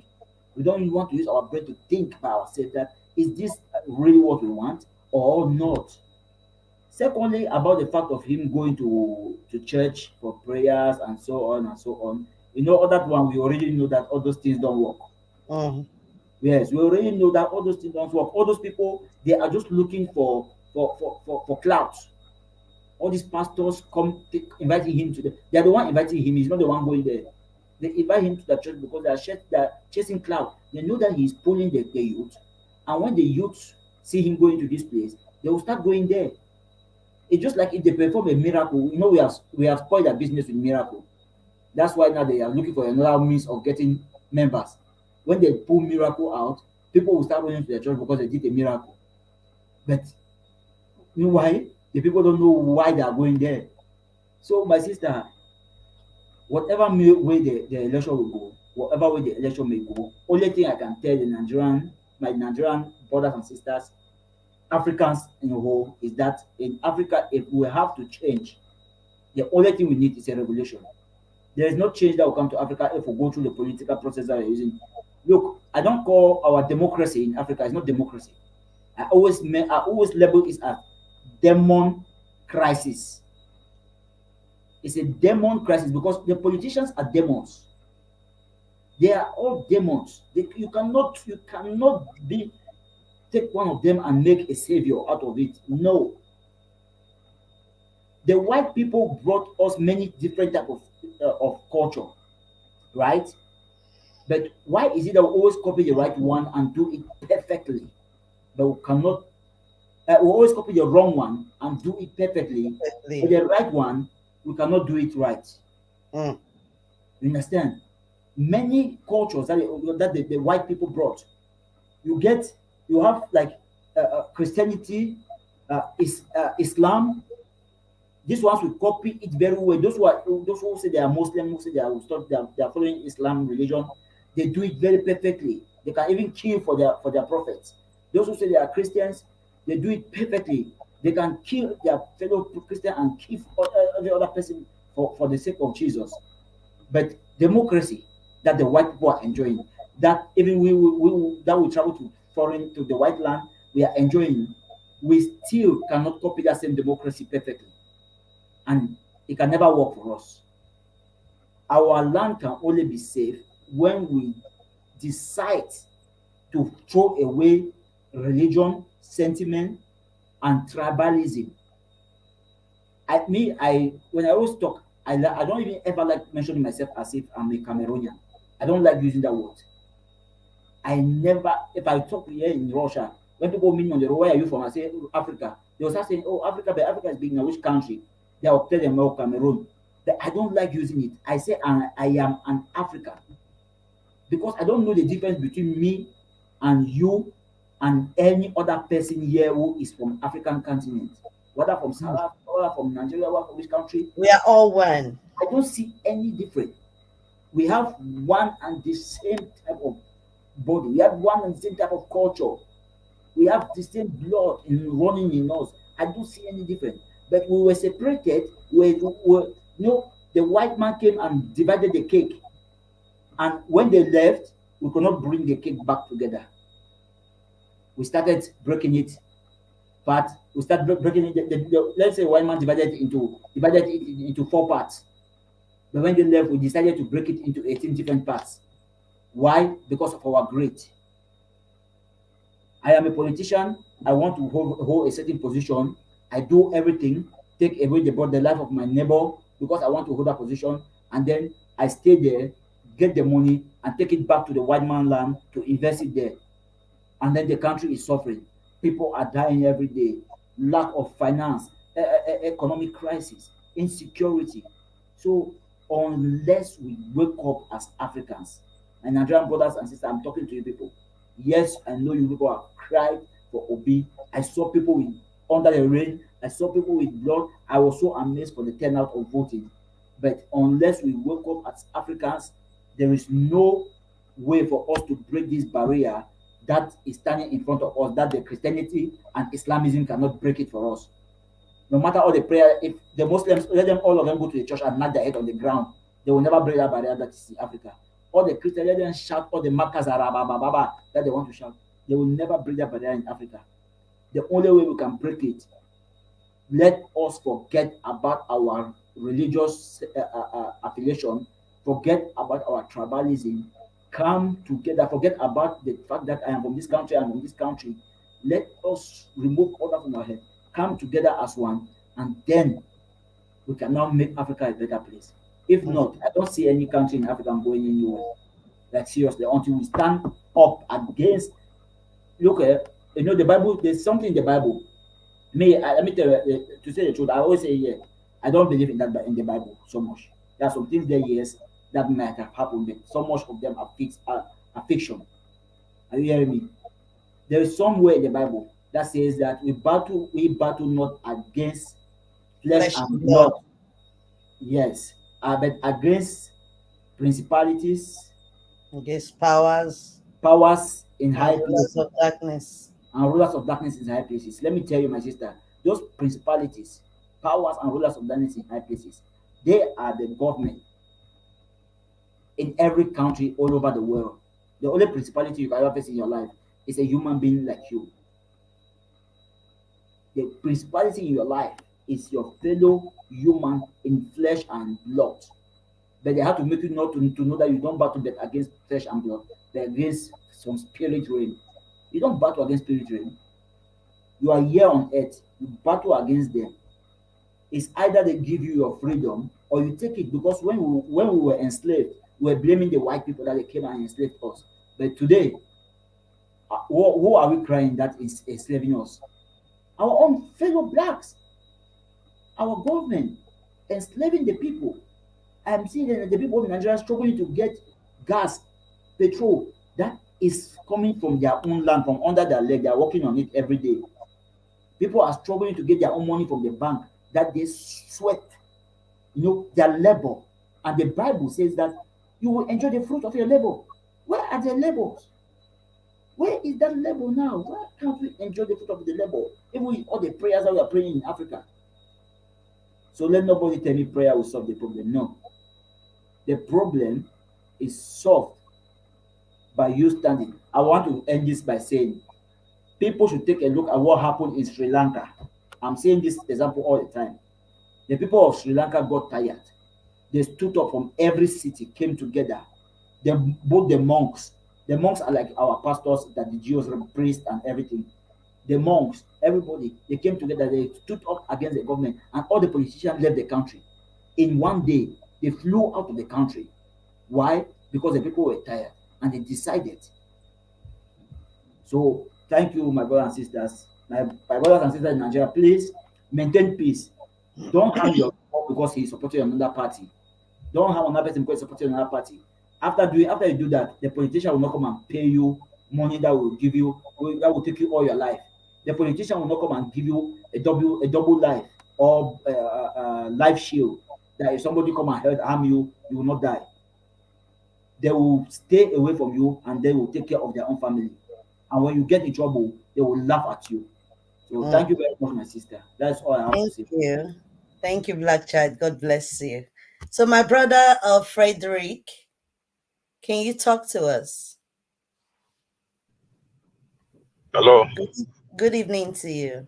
Speaker 5: We don't even want to use our brain to think by ourselves that is this really what we want or not. Secondly, about the fact of him going to church for prayers and so on and so on. You know, all that one we already know that all those things don't work.
Speaker 1: Mhm.
Speaker 5: Yes, we already know that all those things don't work. All those people they are just looking for clout. All these pastors come inviting him to the they are the one inviting him, he's not the one going there. They invite him to the church because they are chasing clout. They know that he's pulling the youth, and when the youth see him going to this place, they will start going there. It's just like if they perform a miracle, you know, we have spoiled their business with miracle. That's why now they are looking for another means of getting members. When they pull miracle out, people will start running to the church because they did a miracle. But you know why? The people don't know why they are going there. So my sister, whatever way the election will go, whatever way the election may go, only thing I can tell my Nigerian brothers and sisters, Africans in the whole, is that in Africa, if we have to change, the only thing we need is a revolution. There is no change that will come to Africa if we go through the political process that we're using. Look, I don't call our democracy in Africa, it's not democracy. I always label it as demon crisis. It's a demon crisis because the politicians are demons. They are all demons. You cannot be take one of them and make a savior out of it. No. The white people brought us many different type of culture, right? But why is it that we always copy the right one and do it perfectly, but we cannot? We always copy the wrong one and do it perfectly, but the right one we cannot do it right.
Speaker 1: Mm.
Speaker 5: You understand? Many cultures that the white people brought. You have like Christianity, Islam. These ones will copy it very well. Those who say they are Muslim, who say they are following Islam religion, they do it very perfectly. They can even kill for their prophets. Those who say they are Christians, they do it perfectly. They can kill their fellow Christian and kill every other person for the sake of Jesus. But democracy that the white people are enjoying, that even we travel to the white land, we are enjoying, we still cannot copy that same democracy perfectly, and it can never work for us. Our land can only be safe when we decide to throw away religion, sentiment, and tribalism. When I always talk, I don't even ever like mentioning myself as if I'm a Cameroonian. I don't like using that word. I never, if I talk here in Russia, when people meet me on the road, where are you from? I say Africa. They will start saying, "Oh, Africa, but Africa is big now. Which country?" They will tell them, "Oh, Cameroon." But I don't like using it. I say I am an African because I don't know the difference between me and you and any other person here who is from African continent, whether from South Africa, whether from Nigeria, whether from which country.
Speaker 1: We are all one.
Speaker 5: I don't see any difference. We have one and the same type of body. We have one and the same type of culture. We have the same blood running in us. I don't see any difference. But we were separated. The white man came and divided the cake. And when they left, we could not bring the cake back together. We started breaking it. But we started breaking it. Let's say white man divided it into 4 parts. But when they left, we decided to break it into 18 different parts. Why? Because of our greed. I am a politician. I want to hold a certain position. I do everything, take away the life of my neighbor because I want to hold that position. And then I stay there, get the money, and take it back to the white man land to invest it there. And then the country is suffering. People are dying every day. Lack of finance, economic crisis, insecurity. So unless we wake up as Africans, and Nigerian brothers and sisters, I'm talking to you people. Yes, I know you people have cried for Obi. I saw people with under the rain. I saw people with blood. I was so amazed for the turnout of voting. But unless we wake up as Africans, there is no way for us to break this barrier that is standing in front of us, that the Christianity and Islamism cannot break it for us. No matter all the prayer, if the Muslims, let them all of them go to the church and knock their head on the ground, they will never break that barrier that is in Africa. All the Christians, let them shout all the markers that they want to shout. They will never break that barrier in Africa. The only way we can break it, let us forget about our religious affiliation, forget about our tribalism, come together, forget about the fact that I am from this country, I'm from this country. Let us remove all that from our head, come together as one, and then we can now make Africa a better place. If not, I don't see any country in Africa going anywhere. Like seriously, until we stand up against. Look, you know the Bible. There's something in the Bible. Let me tell you, to say the truth, I always say, yeah, I don't believe in that in the Bible so much. There are some things there, yes, that might have happened, but so much of them are fiction. Are you hearing me? There is somewhere in the Bible that says that we battle not against flesh and blood. Yes, but against principalities,
Speaker 1: against powers
Speaker 5: in high places
Speaker 1: of darkness,
Speaker 5: and rulers of darkness in high places. Let me tell you, my sister, those principalities, powers, and rulers of darkness in high places, they are the government in every country all over the world. The only principality you can ever face in your life is a human being like you. The principality in your life is your fellow human in flesh and blood. But they have to make you not to know that you don't battle that against flesh and blood, but against some spirit realm. You don't battle against spirit realm. You are here on earth. You battle against them. It's either they give you your freedom or you take it, because when we were enslaved, we were blaming the white people that they came and enslaved us. But today, who are we crying that is enslaving us? Our own fellow blacks, our government enslaving the people. I'm seeing the people in Nigeria struggling to get gas, petrol. That is coming from their own land, from under their leg. They are working on it every day. People are struggling to get their own money from the bank that they sweat, their labor. And the Bible says that you will enjoy the fruit of your labor. Where are the labors? Where is that labor now? Why can't we enjoy the fruit of the labor? Even with all the prayers that we are praying in Africa. So let nobody tell me prayer will solve the problem. No. The problem is solved by you standing. I want to end this by saying, people should take a look at what happened in Sri Lanka. I'm saying this example all the time. The people of Sri Lanka got tired. They stood up from every city, came together. Both the monks are like our pastors, that the Jews, priests, and everything. The monks, everybody, they came together. They stood up against the government, and all the politicians left the country. In one day, they flew out of the country. Why? Because the people were tired, and they decided. So thank you, my brothers and sisters. My brothers and sisters in Nigeria, please maintain peace. Don't harm your because he's supporting another party. Don't harm another person because he's supporting another party. After you do that, the politician will not come and pay you money that will give you, that will take you all your life. The politician will not come and give you a double life or life shield, that if somebody come and harm you, you will not die. They will stay away from you and they will take care of their own family. And when you get in trouble, they will laugh at you. So thank you very much, my sister. That's all I have to say.
Speaker 1: Thank you, Black Child. God bless you. So my brother Frederick, can you talk to us?
Speaker 6: Hello.
Speaker 1: Good evening to you.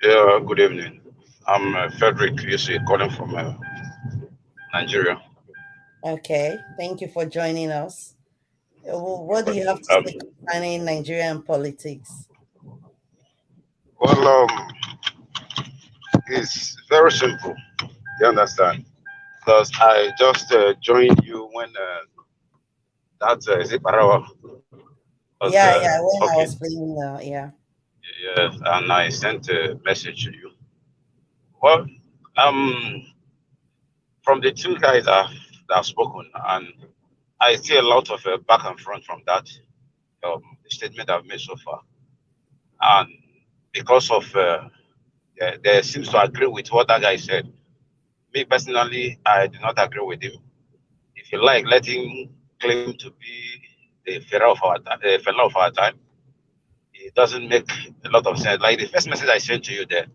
Speaker 6: Yeah, good evening. I'm Frederick Yusuf, calling from Nigeria.
Speaker 1: Okay, thank you for joining us. What do you have to say concerning Nigerian politics?
Speaker 6: Well, it's very simple. You understand? Because I just joined you when That's is it Barawa was
Speaker 1: Yeah. When I was
Speaker 6: talking.
Speaker 1: playing, yeah.
Speaker 6: Yes, and I sent a message to you. Well, um, from the two guys that have spoken, and I see a lot of back and front from that statement I've made so far, and because of they seems to agree with what that guy said. Me personally, I do not agree with him. If you like, let him claim to be the fella of our time. It doesn't make a lot of sense. Like the first message I sent to you there,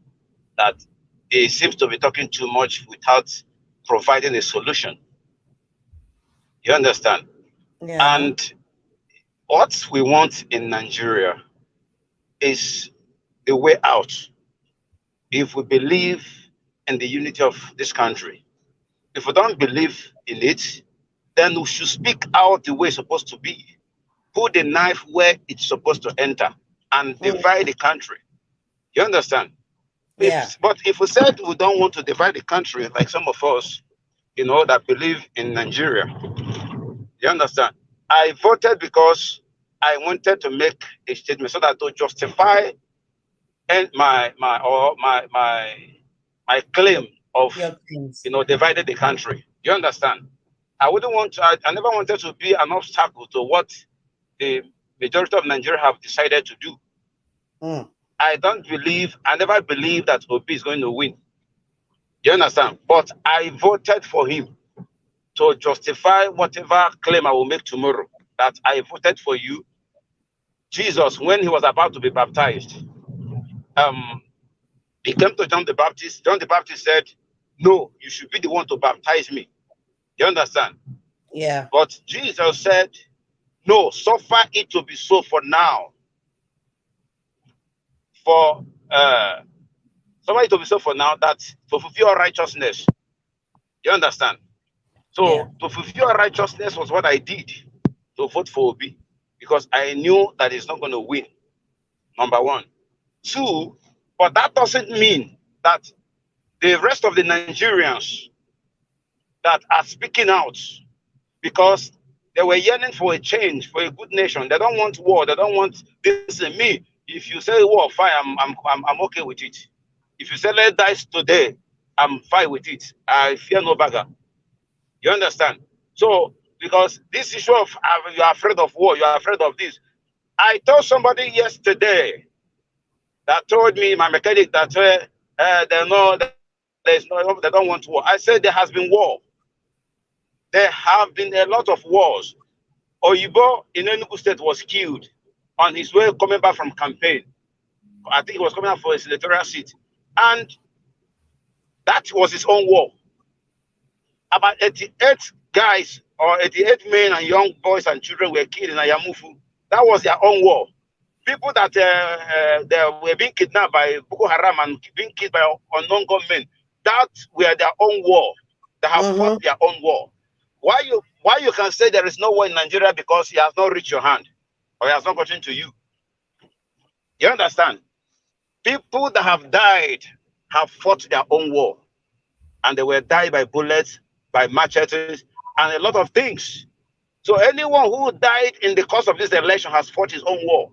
Speaker 6: that he seems to be talking too much without providing a solution. You understand?
Speaker 1: Yeah.
Speaker 6: And what we want in Nigeria is the way out. If we believe in the unity of this country, if we don't believe in it, then we should speak out the way it's supposed to be. Put the knife where it's supposed to enter and
Speaker 1: Mm,
Speaker 6: divide the country. You understand?
Speaker 1: yeah.
Speaker 6: But if we said we don't want to divide the country, like some of us, that believe in Nigeria, you understand? I voted because I wanted to make a statement so that to justify and my claim of
Speaker 1: Your things.
Speaker 6: divided the country. You understand? I wouldn't want to. I never wanted to be an obstacle to what the majority of Nigeria have decided to do.
Speaker 1: Mm,
Speaker 6: I never believed that Obi is going to win. You understand? But I voted for him to justify whatever claim I will make tomorrow. That I voted for you. Jesus, when he was about to be baptized, um, he came to John the Baptist. John the Baptist said, "No, you should be the one to baptize me." You understand?
Speaker 1: yeah.
Speaker 6: But Jesus said, "No, suffer it to be so for now. For suffer it to be so for now, that to fulfill righteousness." You understand?
Speaker 1: Yeah.
Speaker 6: So to fulfill righteousness was what I did to vote for Obi, because I knew that he's not going to win. Number one. Two, but that doesn't mean that the rest of the Nigerians that are speaking out, because they were yearning for a change, for a good nation. They don't want war. They don't want this and me. If you say war, fine, I'm okay with it. If you say let die today, I'm fine with it. I fear no beggar. You understand? So, because this issue of you are afraid of war, you are afraid of this. I told somebody yesterday that told me, my mechanic, that they don't want war. I said there has been war. There have been a lot of wars. Oyibo in Enugu State was killed on his way coming back from campaign. I think he was coming out for a senatorial seat. And that was his own war. About 88 guys or 88 men and young boys and children were killed in Ayamufu. That was their own war. People that they were being kidnapped by Boko Haram and being killed by unknown gunmen, that were their own war. They have fought their own war. Why you can say there is no war in Nigeria because he has not reached your hand or he has not gotten to you? You understand? People that have died have fought their own war, and they were died by bullets, by machetes, and a lot of things. So anyone who died in the course of this election has fought his own war.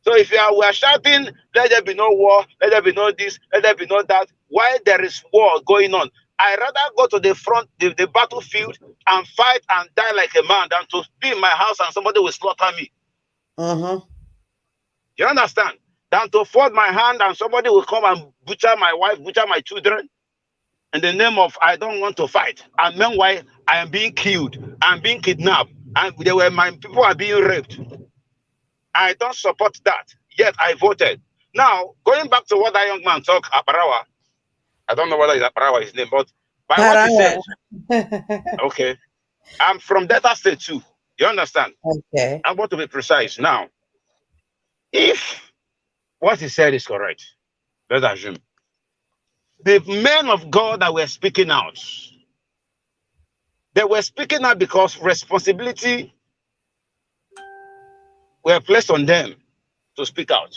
Speaker 6: So if we are shouting, let there be no war, let there be no this, let there be no that, while there is war going on, I rather go to the front, the battlefield, and fight and die like a man than to be in my house and somebody will slaughter me. You understand? Than to fold my hand and somebody will come and butcher my wife, butcher my children, in the name of I don't want to fight. And meanwhile, I am being killed, I'm being kidnapped, and my people are being raped. I don't support that. Yet I voted. Now, going back to what that young man talked, Aparawa, I don't know whether it's Aparawa his name, but by what he said, okay, I'm from Delta State too. You understand?
Speaker 1: Okay.
Speaker 6: I want to be precise. Now, if what he said is correct, let's assume, the men of God that were speaking out, they were speaking out because responsibility were placed on them to speak out.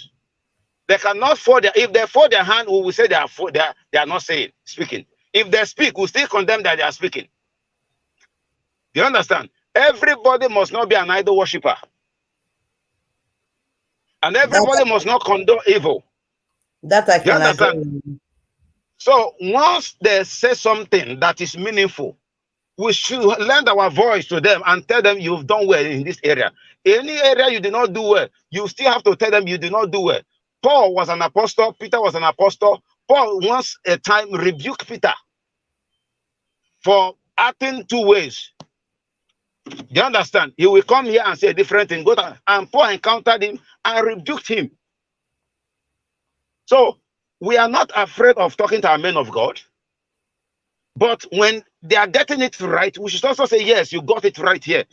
Speaker 6: They cannot fold their, if they fold their hand, we will say they are not speaking. If they speak, we still condemn that they are speaking. Do you understand? Everybody must not be an idol worshiper. And everybody must not condone evil.
Speaker 1: That I
Speaker 6: You
Speaker 1: can
Speaker 6: understand?
Speaker 1: agree.
Speaker 6: So once they say something that is meaningful, we should lend our voice to them and tell them you've done well in this area. Any area you did not do well, you still have to tell them you did not do well. Paul was an apostle. Peter was an apostle. Paul once a time rebuked Peter for acting two ways. Do you understand? He will come here and say a different thing. And Paul encountered him and rebuked him. So we are not afraid of talking to our men of God. But when they are getting it right, we should also say, yes, you got it right here.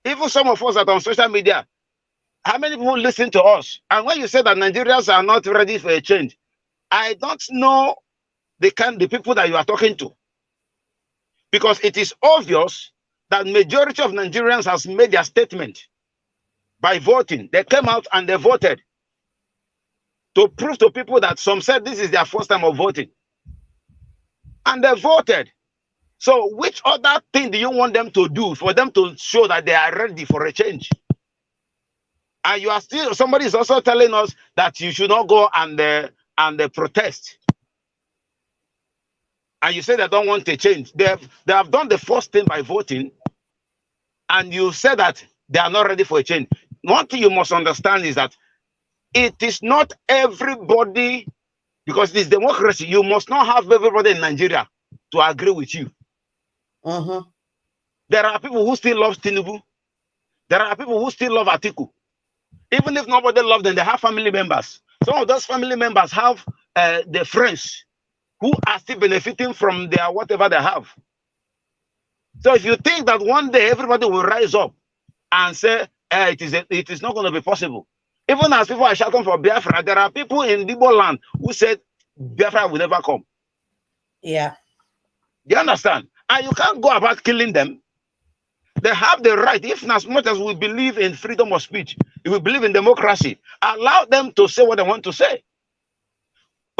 Speaker 6: Even some of us that are on social media, how many people listen to us? And when you say that Nigerians are not ready for a change, I don't know the people that you are talking to. Because it is obvious that majority of Nigerians has made their statement by voting. They came out and they voted to prove to people that some said this is their first time of voting. And they voted. So which other thing do you want them to do for them to show that they are ready for a change? And you are still, somebody is also telling us that you should not go and protest. And you say they don't want a change. They have done the first thing by voting, and you say that they are not ready for a change. One thing you must understand is that it is not everybody, because this democracy, you must not have everybody in Nigeria to agree with you. There are people who still love Tinubu. There are people who still love Atiku. Even if nobody loves them, they have family members. Some of those family members have their friends who are still benefiting from their whatever they have. So if you think that one day everybody will rise up and say, it is not going to be possible. Even as people are shouting for Biafra, there are people in Igbo land who said Biafra will never come.
Speaker 1: Yeah.
Speaker 6: Do you understand? And you can't go about killing them. They have the right, if as much as we believe in freedom of speech, if we believe in democracy, allow them to say what they want to say.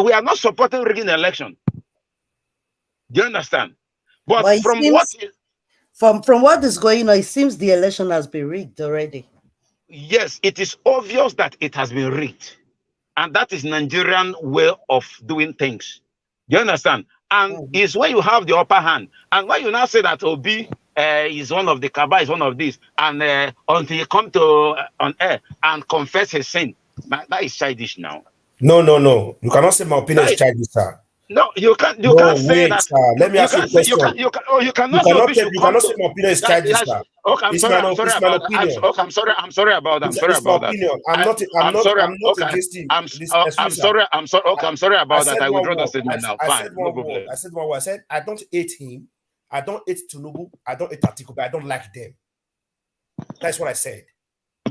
Speaker 6: We are not supporting rigging the election. Do you understand? But
Speaker 1: Well,
Speaker 6: from
Speaker 1: what is going on, it seems the election has been rigged already.
Speaker 6: Yes, it is obvious that it has been rigged. And that is Nigerian way of doing things. Do you understand? And it's when you have the upper hand. And when you now say that Obi is one of the Kaba, is one of these, and until he come to on air and confess his sin, that is childish now.
Speaker 2: No. You cannot say my opinion is childish, sir.
Speaker 6: No, you can't. You
Speaker 2: no,
Speaker 6: can't say
Speaker 2: wait,
Speaker 6: that.
Speaker 2: Sir. Let me ask you a question.
Speaker 6: You cannot say
Speaker 2: my opinion is childish, sir.
Speaker 6: Okay, I'm sorry about that. I'm sorry about that. I'm sorry about that.
Speaker 2: Opinion. I'm not against him.
Speaker 6: I'm sorry. Okay, I'm sorry about that. I withdraw the statement now. Fine. No problem.
Speaker 2: I said one word. I said I don't hate him. I don't hate Tinubu. I don't hate Atiku, but I don't like them. That's what I said.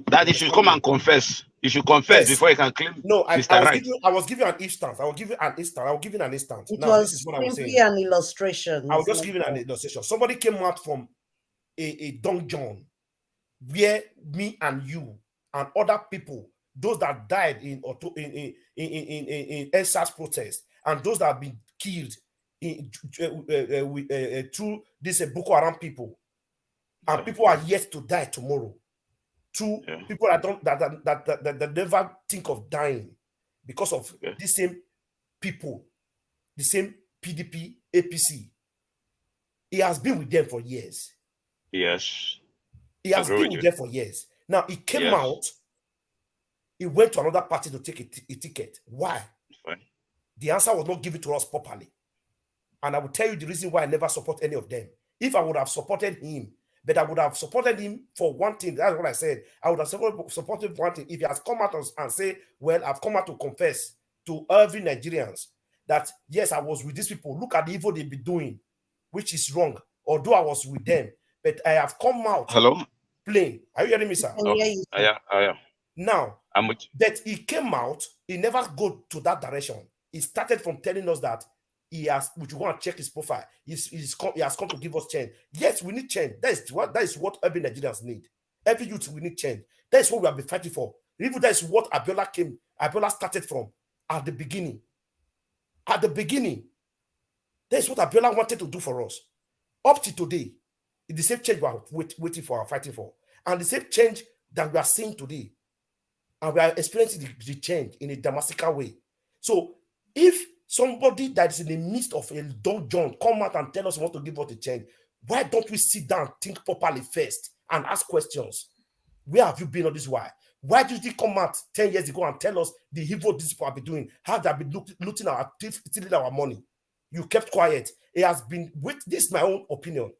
Speaker 6: That you should come and confess. You should confess before you can claim.
Speaker 2: No, I was giving you an instance. I will give you an instance.
Speaker 1: It
Speaker 2: now,
Speaker 1: was
Speaker 2: this is what I was saying.
Speaker 1: Simply an illustration.
Speaker 2: I was just giving an illustration. Somebody came out from a dungeon where me and you and other people, those that died in EndSARS protest, and those that have been killed through this Boko Haram people, and people are yet to die tomorrow. To people that never think of dying because of the same people, the same PDP, APC. He has been with them for years.
Speaker 6: Yes.
Speaker 2: He has been with them for years. Now he came out, he went to another party to take a ticket. Why?
Speaker 6: Fine.
Speaker 2: The answer was not given to us properly. And I will tell you the reason why I never support any of them. If I would have supported him, but I would have supported him for one thing. That's what I said. I would have supported one thing. If he has come out and say, well, I've come out to confess to every Nigerians that, yes, I was with these people. Look at the evil they've been doing, which is wrong. Although I was with them. But I have come out plain. Are you hearing me, sir?
Speaker 6: I am.
Speaker 2: Now, that he came out, he never go to that direction. He started from telling us that we want to check his profile. He has come to give us change. Yes, we need change. That is what every Nigerians need. Every youth, we need change. That is what we have been fighting for. Even that is what Abiola started from at the beginning. At the beginning, that is what Abiola wanted to do for us. Up to today, It's the same change we are waiting for and fighting for. And the same change that we are seeing today. And we are experiencing the change in a dramatical way. So if somebody that is in the midst of a dungeon come out and tell us want to give us a change, why don't we sit down and think properly first and ask questions? Where have you been all this while? Why did you come out 10 years ago and tell us the evil these people have been doing? How they have been looting our thieves, stealing our money? You kept quiet. It has been, this is my own opinion.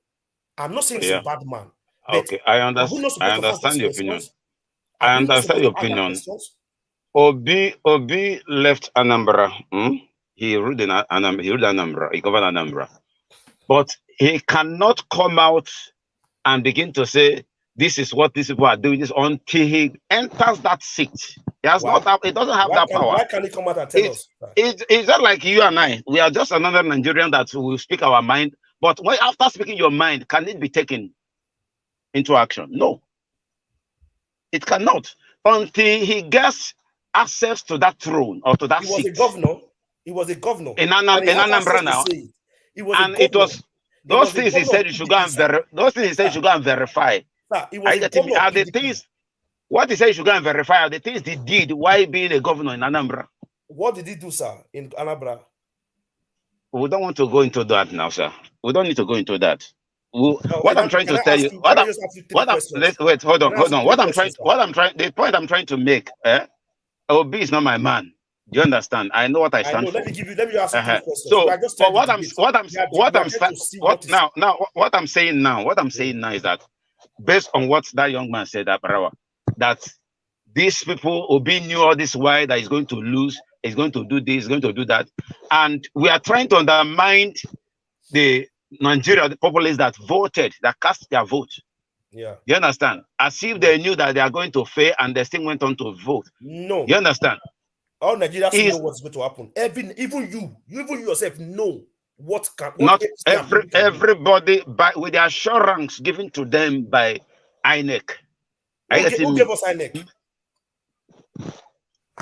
Speaker 2: I'm not saying he's a bad man.
Speaker 6: Okay, I understand your opinion. I understand your opinion. Obi left Anambra. He ruled in Anambra. He governed Anambra. But he cannot come out and begin to say, this is what these people are doing, this until he enters that seat. He has not that, it doesn't have that power.
Speaker 2: Why can't he come out and tell us?
Speaker 6: It's not like you and I. We are just another Nigerian that will speak our mind. But when, after speaking your mind, can it be taken into action? No. It cannot. Until he gets access to that throne or to that seat.
Speaker 2: He was a governor.
Speaker 6: In Anambra now. It was those things he said you should go and verify. Are the things what he said you should go and verify are the things he did while being a governor in Anambra?
Speaker 2: What did he do, sir, in Anambra?
Speaker 6: We don't want to go into that now, sir. We don't need to go into that. What I'm trying to tell you, wait, hold on. The point I'm trying to make, Obi is not my man. Do you understand? I know what I stand for. Let me ask you questions. So, but what I'm saying now is that based on what that young man said, that these people, Obi knew all this why that he's going to lose, he's going to do this, he's going to do that, and we are trying to undermine the Nigeria, the populace that voted, that cast their vote.
Speaker 2: Yeah.
Speaker 6: You understand? As if they knew that they are going to fail and they still went on to vote.
Speaker 2: No.
Speaker 6: You understand?
Speaker 2: All Nigerians know what's going to happen. Even you yourself know what
Speaker 6: everybody with the assurance given to them by INEC.
Speaker 2: Who gave us INEC?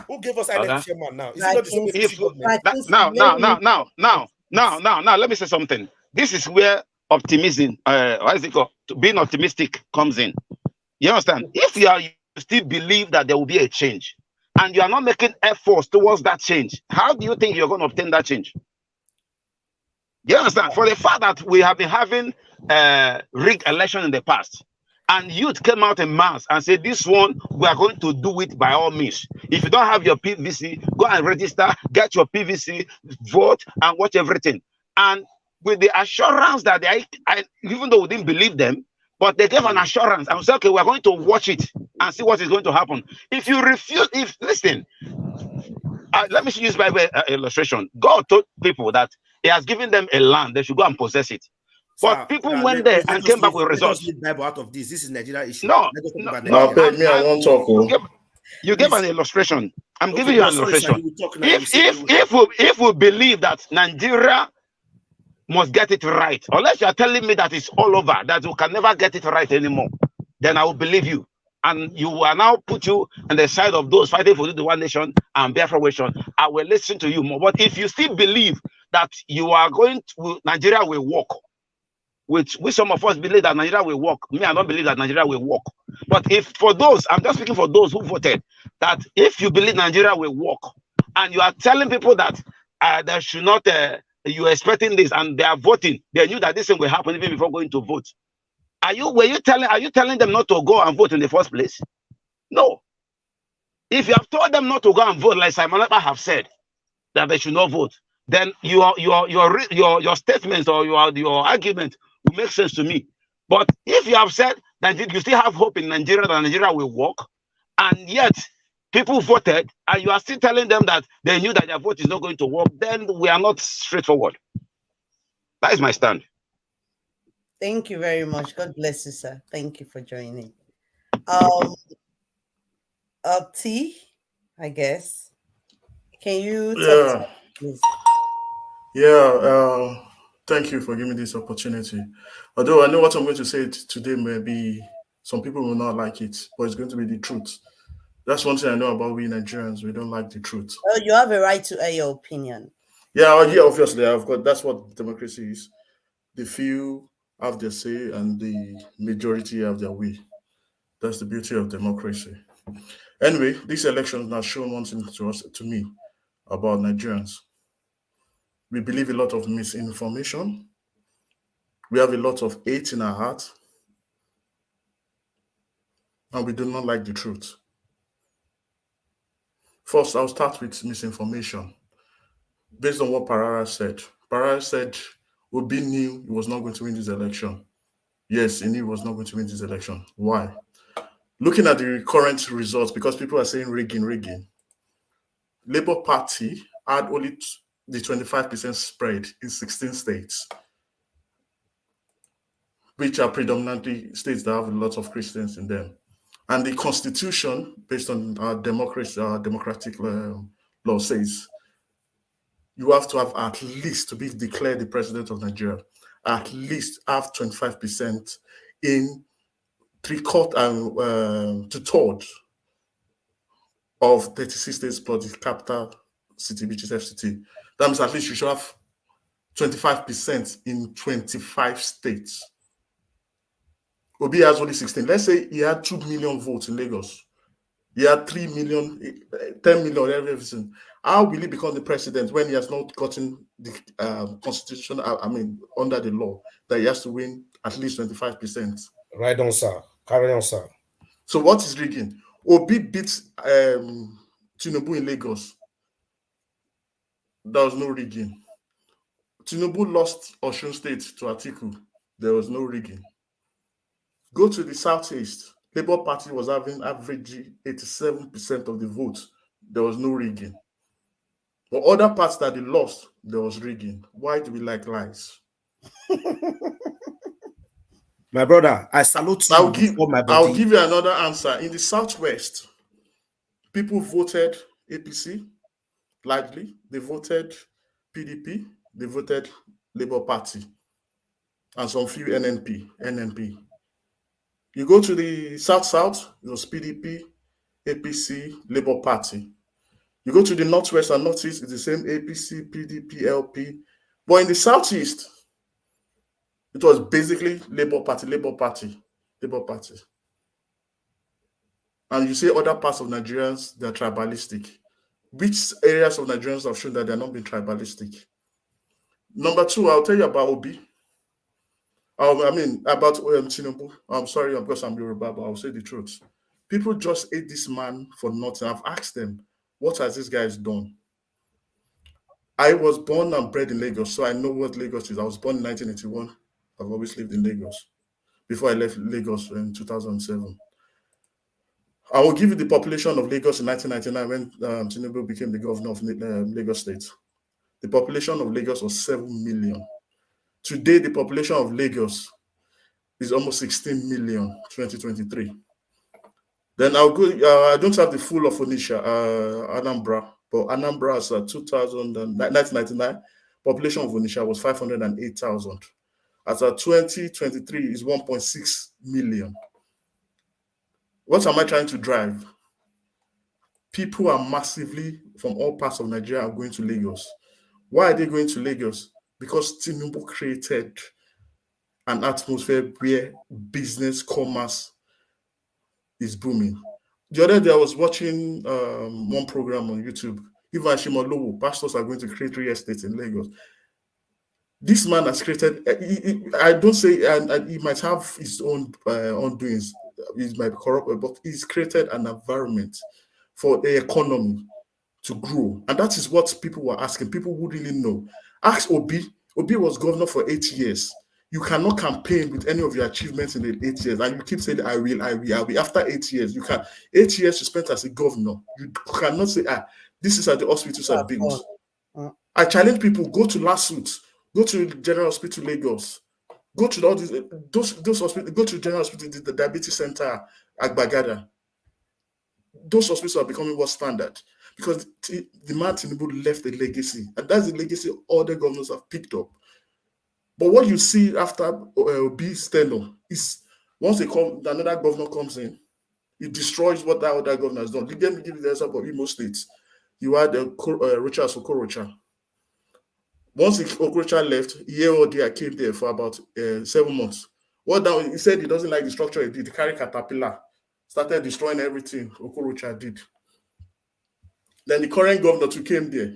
Speaker 2: Who gave us INEC chairman now? Now,
Speaker 6: let me say something. This is where optimism, what is it called? Being optimistic comes in. You understand? If you still believe that there will be a change, and you are not making efforts towards that change, how do you think you're going to obtain that change? You understand? For the fact that we have been having rigged election in the past, and youth came out in mass and said, this one, we are going to do it by all means. If you don't have your PVC, go and register, get your PVC, vote, and watch everything. And with the assurance that even though we didn't believe them, but they gave an assurance and said, okay, we're going to watch it and see what is going to happen. If you refuse, listen, let me use by way illustration. God told people that he has given them a land, they should go and possess it. But people went there and came back with results.
Speaker 2: Bible out of this is Nigeria issue.
Speaker 6: No,
Speaker 7: I won't talk.
Speaker 6: You gave an illustration. I'm giving you an illustration. If we believe that Nigeria must get it right, unless you are telling me that it's all over, that we can never get it right anymore, then I will believe you. And you will now put you on the side of those fighting for the one nation and Biafra nation. I will listen to you more. But if you still believe that you are going to, Nigeria will work, which some of us believe that Nigeria will work. Me, I don't believe that Nigeria will work. But if for those, I'm just speaking for those who voted, that if you believe Nigeria will work, and you are telling people that they should not, you are expecting this, and they are voting, they knew that this thing will happen even before going to vote. Are you telling them not to go and vote in the first place? No. If you have told them not to go and vote, like Simon Ekpa have said, that they should not vote, then your statements or your argument will make sense to me. But if you have said that you still have hope in Nigeria that Nigeria will work, and yet people voted, and you are still telling them that they knew that their vote is not going to work, then we are not straightforward. That is my stand.
Speaker 1: Thank you very much. God bless you, sir. Thank you for joining. T, I guess. Can you talk to me, please?
Speaker 7: Yeah, thank you for giving me this opportunity. Although I know what I'm going to say today, maybe some people will not like it, but it's going to be the truth. That's one thing I know about we Nigerians. We don't like the truth.
Speaker 1: Well, you have a right to air your opinion.
Speaker 7: Yeah, obviously, I've got. That's what democracy is. The few have their say and the majority have their way. That's the beauty of democracy. Anyway, this election has shown one thing to us, to me, about Nigerians. We believe a lot of misinformation. We have a lot of hate in our heart. And we do not like the truth. First, I'll start with misinformation. Based on what Parara said. Parara said Obi knew he was not going to win this election. Yes, he knew he was not going to win this election. Why? Looking at the current results, because people are saying rigging, Labour Party had only the 25% spread in 16 states, which are predominantly states that have a lot of Christians in them. And the constitution, based on our democratic law, says you have to have at least, to be declared the president of Nigeria, at least have 25% in to third of 36 states plus the capital city, which is FCT. That means at least you should have 25% in 25 states. Obi has only 16. Let's say he had 2 million votes in Lagos. He had 3 million, 10 million, everything. How will he become the president when he has not gotten the constitution, under the law, that he has to win at least 25%?
Speaker 2: Right on, sir. Carry on, sir.
Speaker 7: So what is rigging? Obi beat Tinubu in Lagos. There was no rigging. Tinubu lost Osun State to Atiku. There was no rigging. Go to the Southeast. Labour Party was having average 87% of the votes. There was no rigging. But other parts that they lost, there was rigging. Why do we like lies?
Speaker 2: My brother, I salute you.
Speaker 7: I'll give you another answer. In the Southwest, people voted APC largely. They voted PDP. They voted Labour Party. And some few NNP. You go to the South, it was PDP, APC, Labour Party. You go to the Northwest and Northeast, it's the same APC, PDP, LP. But in the Southeast, it was basically Labour Party. And you say other parts of Nigerians, they're tribalistic. Which areas of Nigerians have shown that they're not being tribalistic? Number two, I'll tell you about Obi. About Tinubu. I'm sorry, because I'm Yoruba, but I'll say the truth. People just hate this man for nothing. I've asked them, what has this guy done? I was born and bred in Lagos, so I know what Lagos is. I was born in 1981. I've always lived in Lagos before I left Lagos in 2007. I will give you the population of Lagos in 1999 when Tinubu became the governor of Lagos State. The population of Lagos was 7 million. Today, the population of Lagos is almost 16 million, 2023. Then I'll go, I don't have the full of Onitsha, Anambra, but Anambra as 1999, population of Onitsha was 508,000. As of 2023 is 1.6 million. What am I trying to drive? People are massively from all parts of Nigeria are going to Lagos. Why are they going to Lagos? Because Tinubu created an atmosphere where business, commerce is booming. The other day I was watching one program on YouTube. Even Ashimolowo, pastors are going to create real estate in Lagos. This man has created, I don't say, and he might have his own undoings, he might be corrupt, but he's created an environment for the economy to grow. And that is what people were asking. People who really know. Ask Obi. Obi was governor for 8 years. You cannot campaign with any of your achievements in the 8 years. And you keep saying, I will. After 8 years, you can. 8 years you spent as a governor. You cannot say, this is how the hospitals are built. I challenge people, go to Lasut, go to General Hospital Lagos, go to all these, those hospitals, go to General Hospital, the Diabetes Center, Agbagada. Those hospitals are becoming what standard. Because the man Tinubu left a legacy, and that's the legacy other governors have picked up. But what you see after Obi's tenure is once another governor comes in, it destroys what that other governor has done. Let me give you the example of Imo State. You had Rochas Okorocha. Once Okrocha left, Yeodia came there for about 7 months. What down? He said he doesn't like the structure he did. He carried caterpillar, started destroying everything Okorocha did. Then the current governor who came there,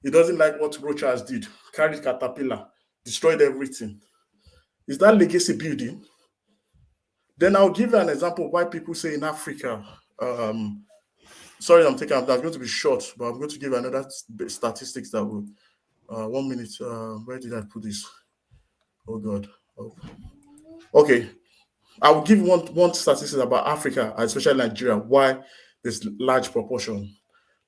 Speaker 7: he doesn't like what Rochas did. Carried caterpillar, destroyed everything. Is that legacy building? Then I'll give you an example of why people say in Africa. Sorry, I'm going to be short, but I'm going to give another statistics that will. 1 minute. Where did I put this? Oh God. Oh. Okay. I will give one statistic about Africa, especially Nigeria, why there's large proportion.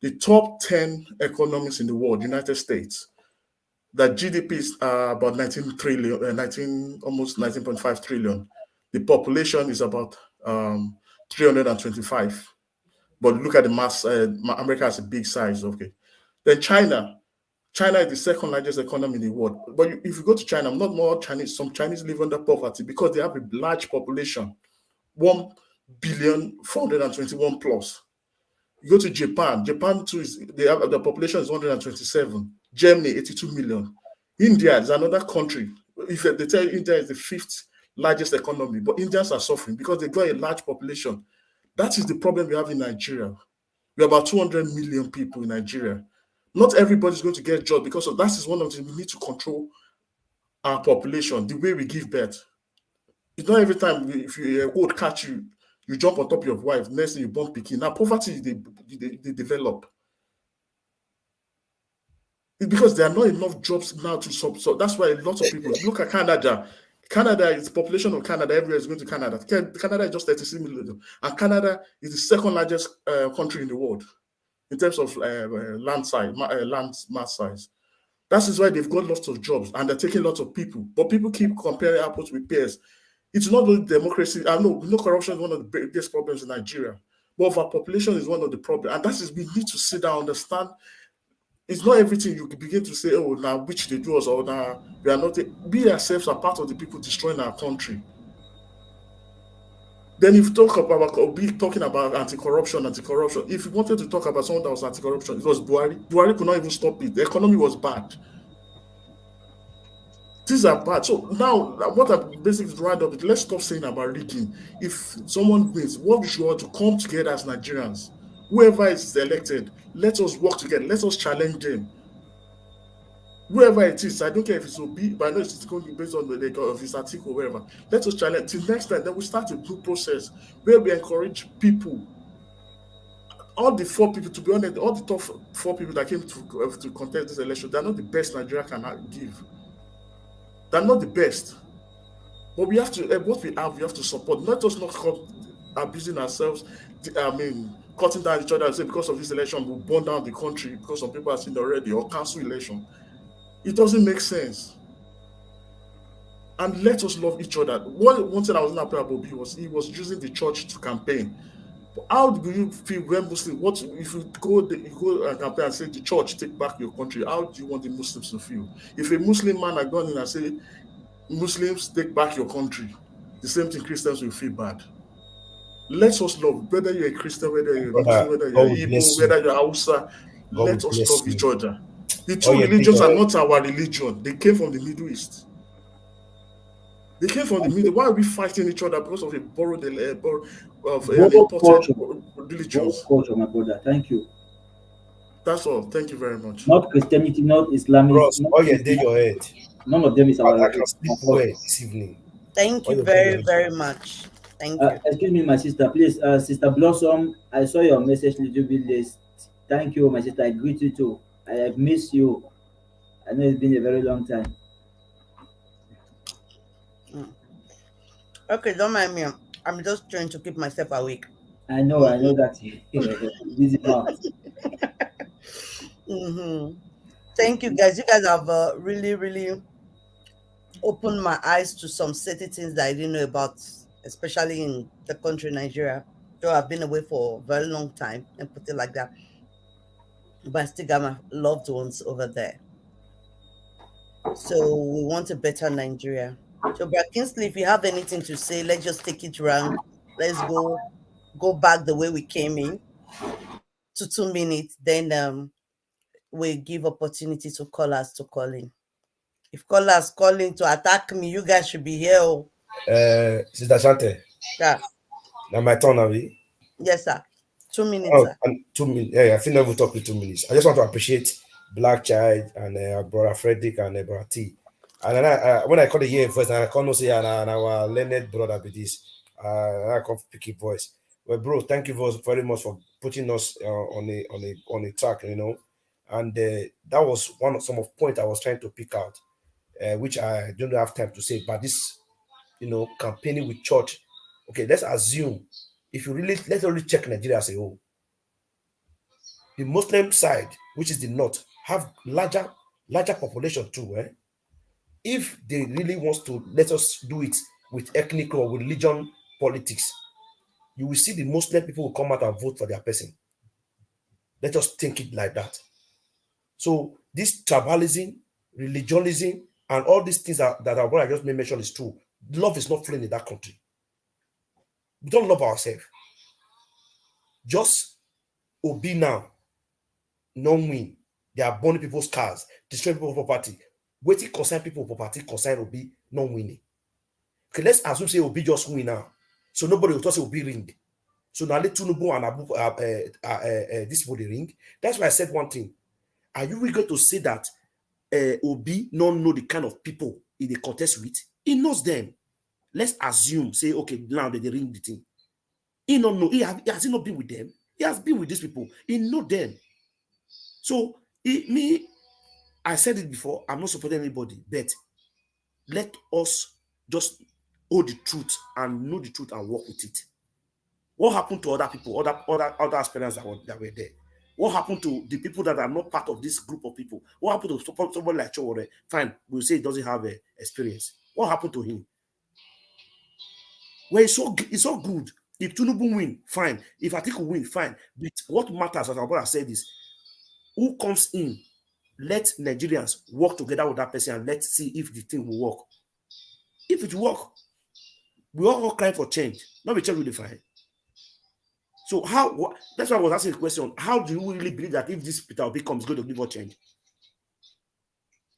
Speaker 7: The top 10 economies in the world, United States, the GDP is about 19 trillion, almost 19.5 trillion. The population is about 325. But look at the mass. America has a big size. Okay. Then China is the second largest economy in the world. But if you go to China, not more Chinese, some Chinese live under poverty because they have a large population, 1,421,000,000 plus. You go to Japan too the population is 127. Germany, 82 million. India is another country. If they tell you India is the 5th largest economy, but Indians are suffering because they got a large population. That is the problem we have in Nigeria. We have about 200 million people in Nigeria. Not everybody's going to get a job because of that is one of the we need to control our population, the way we give birth. It's not every time if you would catch you jump on top of your wife, next thing you born picking. Now poverty they develop. It's because there are not enough jobs now to so that's why a lot of people look at Canada. Canada is the population of Canada. Everywhere is going to Canada. Canada is just 36 million, and Canada is the second largest country in the world in terms of land size, land mass size. That is why they've got lots of jobs and they're taking lots of people. But people keep comparing apples with pears. It's not only democracy. I know corruption is one of the biggest problems in Nigeria, but our population is one of the problems. And that is we need to sit down, understand. It's not everything you begin to say, oh, now which they do us, or now we are not. We ourselves are part of the people destroying our country. Then if you talk about talking about anti-corruption, if you wanted to talk about someone that was anti-corruption, it was Buhari. Buhari could not even stop it. The economy was bad. These are bad. So now, what I'm basically trying to do, let's stop saying about rigging. If someone wins, what we should want to come together as Nigerians. Whoever is elected, let us work together. Let us challenge them. Whoever it is, I don't care if it's Obi, but I know it's going to be based on of his article or whatever. Let us challenge. Till next time, then we start a good process where we encourage people. All the 4 people, to be honest, all the top 4 people that came to contest this election, they're not the best Nigeria can give. They're not the best. But we have to, what we have to support. Let us not stop abusing ourselves. I mean, cutting down each other and say because of this election, we'll burn down the country because some people have seen already or cancel election. It doesn't make sense. And let us love each other. One thing I was not happy about Obi was he was using the church to campaign. But how do you feel when Muslims? What if you go and campaign and say the church take back your country? How do you want the Muslims to feel? If a Muslim man had gone in and say Muslims take back your country, the same thing Christians will feel bad. Let us love, whether you're a Christian, whether you're a Muslim, whether you're Igbo, whether you're Hausa. Let us love each other. The 2 religions are not our religion. They came from the Middle East. They came from the Middle. Why are we fighting each other because of a borrowed imported religions?
Speaker 5: Culture, my brother. Thank you.
Speaker 7: That's all. Thank you very much.
Speaker 5: Not Christianity, not Islamic.
Speaker 2: Bros, all your day your head.
Speaker 5: None of them is our.
Speaker 2: I can sleep well this evening.
Speaker 1: Thank you very, very much. Thank you.
Speaker 5: Excuse me, my sister. Please, Sister Blossom, I saw your message little bit late. Thank you, my sister. I greet you too. I have missed you. I know it's been a very long time.
Speaker 1: Okay, don't mind me. I'm just trying to keep myself awake.
Speaker 5: I know that busy mouth.
Speaker 1: Thank you, guys. You guys have really, really opened my eyes to some certain things that I didn't know about, especially in the country Nigeria. So I've been away for a very long time and put it like that. But I still got my loved ones over there. So we want a better Nigeria. So, Brad Kingsley, if you have anything to say, let's just take it round. Let's go back the way we came in to 2 minutes. Then we give opportunity to callers to call in. If callers calling to attack me, you guys should be here. Oh.
Speaker 2: Sister Shante,
Speaker 1: Yeah.
Speaker 2: now my turn, Abi.
Speaker 1: Yes, sir. 2 minutes,
Speaker 2: Oh,
Speaker 1: sir.
Speaker 2: and 2 minutes. Yeah, I think never talk with 2 minutes. I just want to appreciate Black Child and brother Frederick and brother T. And then when I call the year first, I can't say and our learned brother with this. I can't pick his voice. Well, bro, thank you very much for putting us on a track, you know. And that was some of point I was trying to pick out, which I don't have time to say. But this, campaigning with church. Okay, let's assume if you let's really check Nigeria as a whole. The Muslim side, which is the north, have larger population too. If they really want to let us do it with ethnic or religion politics, you will see the Muslim people will come out and vote for their person. Let us think it like that. So this tribalism, religionism, and all these things that what I just mentioned is true. Love is not flowing in that country. We don't love ourselves. Just Obi now, non-win. They are burning people's cars, destroying people's property. Waiting concern people property, concern Obi non-winning. Okay, let's assume say Obi just win now. So nobody will talk say Obi ring. So now let Tinubu and Abu this body ring. That's why I said one thing. Are you really going to say that Obi don't know the kind of people he they contest with? He knows them. Let's assume, say, okay, now they ring the thing. He don't know. Has he not been with them? He has been with these people. He know them. So I said it before, I'm not supporting anybody, but let us just hold the truth and know the truth and work with it. What happened to other people, other aspirants that were there? What happened to the people that are not part of this group of people? What happened to somebody like Chowore? Fine, we'll say he doesn't have experience. What happened to him? Well, it's so good. If Tinubu win, fine. If Atiku win, fine. But what matters, as our brother said, is who comes in. Let Nigerians work together with that person and let's see if the thing will work. If it work, we all cry for change. Not be change will define. So that's why I was asking the question, how do you really believe that if this Peter Obi comes, going to give us change?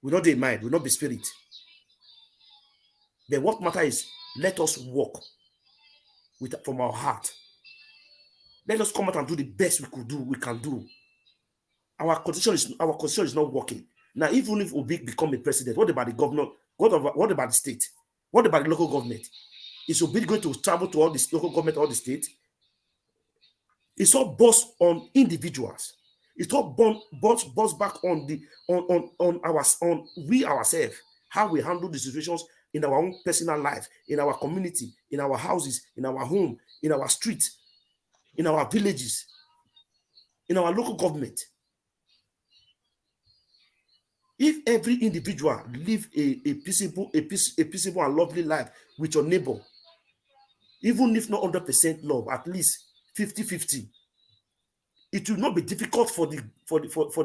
Speaker 2: We're not in mind, we're not be spirit. Then what matter is let us work from our heart. Let us come out and do the best we can do. Our constitution is not working. Now, even if Obi become a president, what about the governor? What about the state? What about the local government? Is Obi going to travel to all the local government, all the state? It's all boss on individuals. It's all boss back on we ourselves, how we handle the situations in our own personal life, in our community, in our houses, in our home, in our streets, in our villages, in our local government. If every individual live a peaceable and lovely life with your neighbor, even if not 100% love, at least 50-50, it will not be difficult for the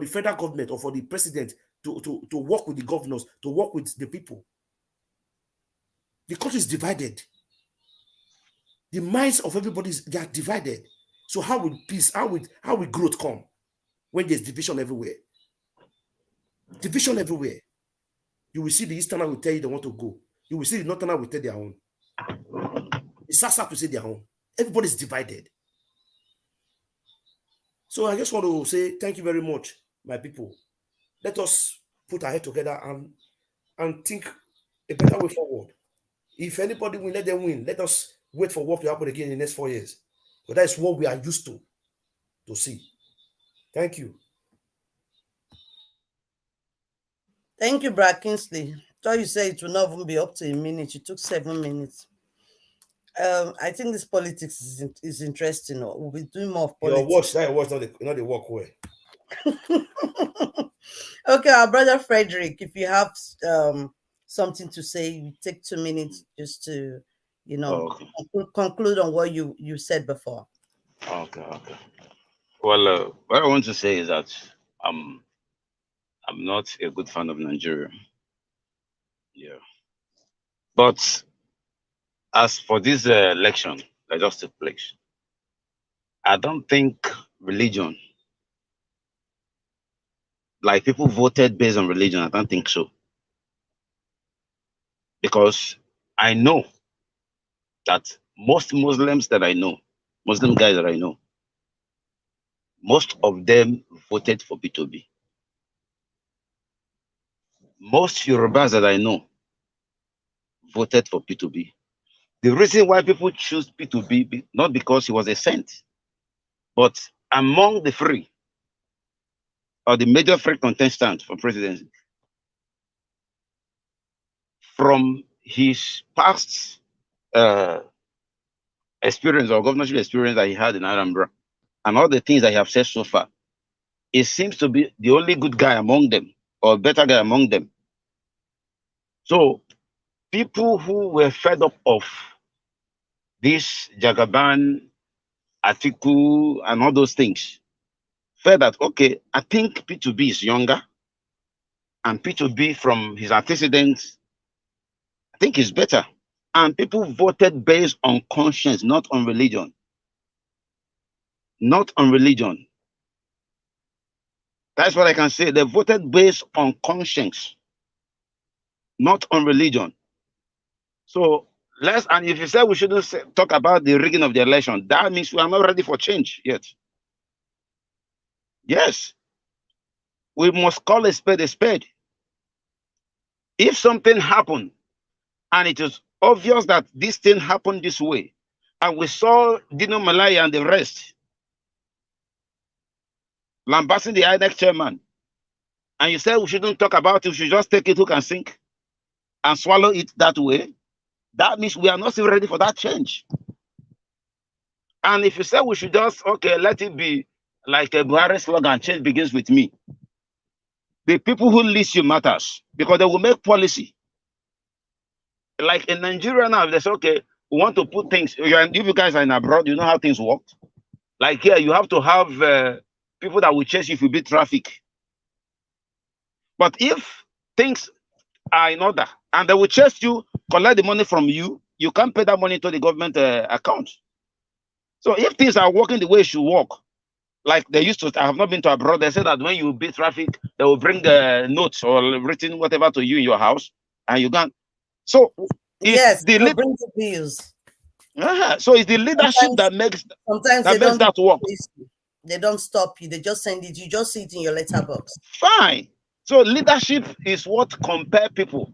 Speaker 2: federal government or for the president to work with the governors, to work with the people. The country is divided. The minds of everybody they are divided. So how will peace, how will growth come when there's division everywhere? Division everywhere. You will see the Easterner will tell you they want to go. You will see the Northerner will tell their own. It's sad to say their own. Everybody's divided. So I just want to say thank you very much, my people. Let us put our head together and think a better way forward. If anybody will let them win, let us wait for what will happen again in the next 4 years. But that is what we are used to see. Thank you.
Speaker 1: Thank you, Brad Kingsley. Thought you said it will not even be up to a minute. You took 7 minutes. I think this politics is interesting. We'll be doing more of politics.
Speaker 2: Your watch, not the walkway.
Speaker 1: Okay, our brother Frederick, if you have something to say, you take 2 minutes just to, conclude on what you said before.
Speaker 6: Okay. Well, what I want to say is that I'm not a good fan of Nigeria. Yeah. But as for this election that just took place, I don't think religion, like people voted based on religion, I don't think so. because I know that most Muslims that I know, Muslim guys that I know, most of them voted for P2B. Most Yorubas that I know voted for P2B. The reason why people choose P2B, not because he was a saint, but among the three, or the major three contestants for presidency, from his past experience or governorship experience that he had in Anambra, and all the things that he have said so far, it seems to be the only good guy among them, or better guy among them. So people who were fed up of this Jagaban, Atiku, and all those things, felt that, okay, I think P2B is younger, and P2B from his antecedents, I think is better. And people voted based on conscience, not on religion. Not on religion. That's what I can say. They voted based on conscience, not on religion. So and if you say we shouldn't talk about the rigging of the election, that means we are not ready for change yet. Yes. We must call a spade a spade. If something happened, and it is obvious that this thing happened this way, and we saw Dino Malaya and the rest lambasting the INEC chairman, and you say we shouldn't talk about it, we should just take it hook and sink and swallow it that way, that means we are not still ready for that change. And if you say we should just, okay, let it be like a Buhari slogan, change begins with me, the people who list you matters, because they will make policy. Like in Nigeria now, they say, okay, we want to put things, if you guys are in abroad, you know how things work. Like here, you have to have people that will chase you if you beat traffic. But if things are in order and they will chase you, collect the money from you, you can't pay that money to the government account. So if things are working the way it should work, like they used to, I have not been to abroad, they say that when you beat traffic, they will bring notes or written whatever to you in your house, and you can. So
Speaker 1: yes, they bring the bills.
Speaker 6: So it's the leadership that makes that work.
Speaker 1: They don't stop you. They just send it. You just see it in your letterbox.
Speaker 6: Fine. So leadership is what compel people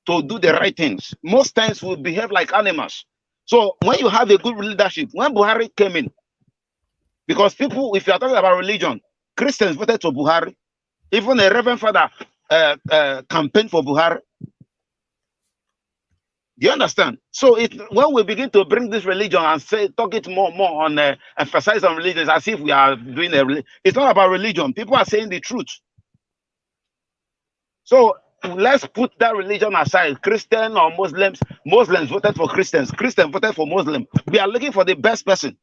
Speaker 6: to do the right things. Most times we behave like animals. So when you have a good leadership, when Buhari came in, because people, if you are talking about religion, Christians voted for Buhari. Even a Reverend Father campaigned for Buhari. Do you understand? So when we begin to bring this religion and talk it more on emphasize on religion, as if we are doing it's not about religion. People are saying the truth. So let's put that religion aside. Christian or Muslims voted for Christians. Christians voted for Muslims. We are looking for the best person.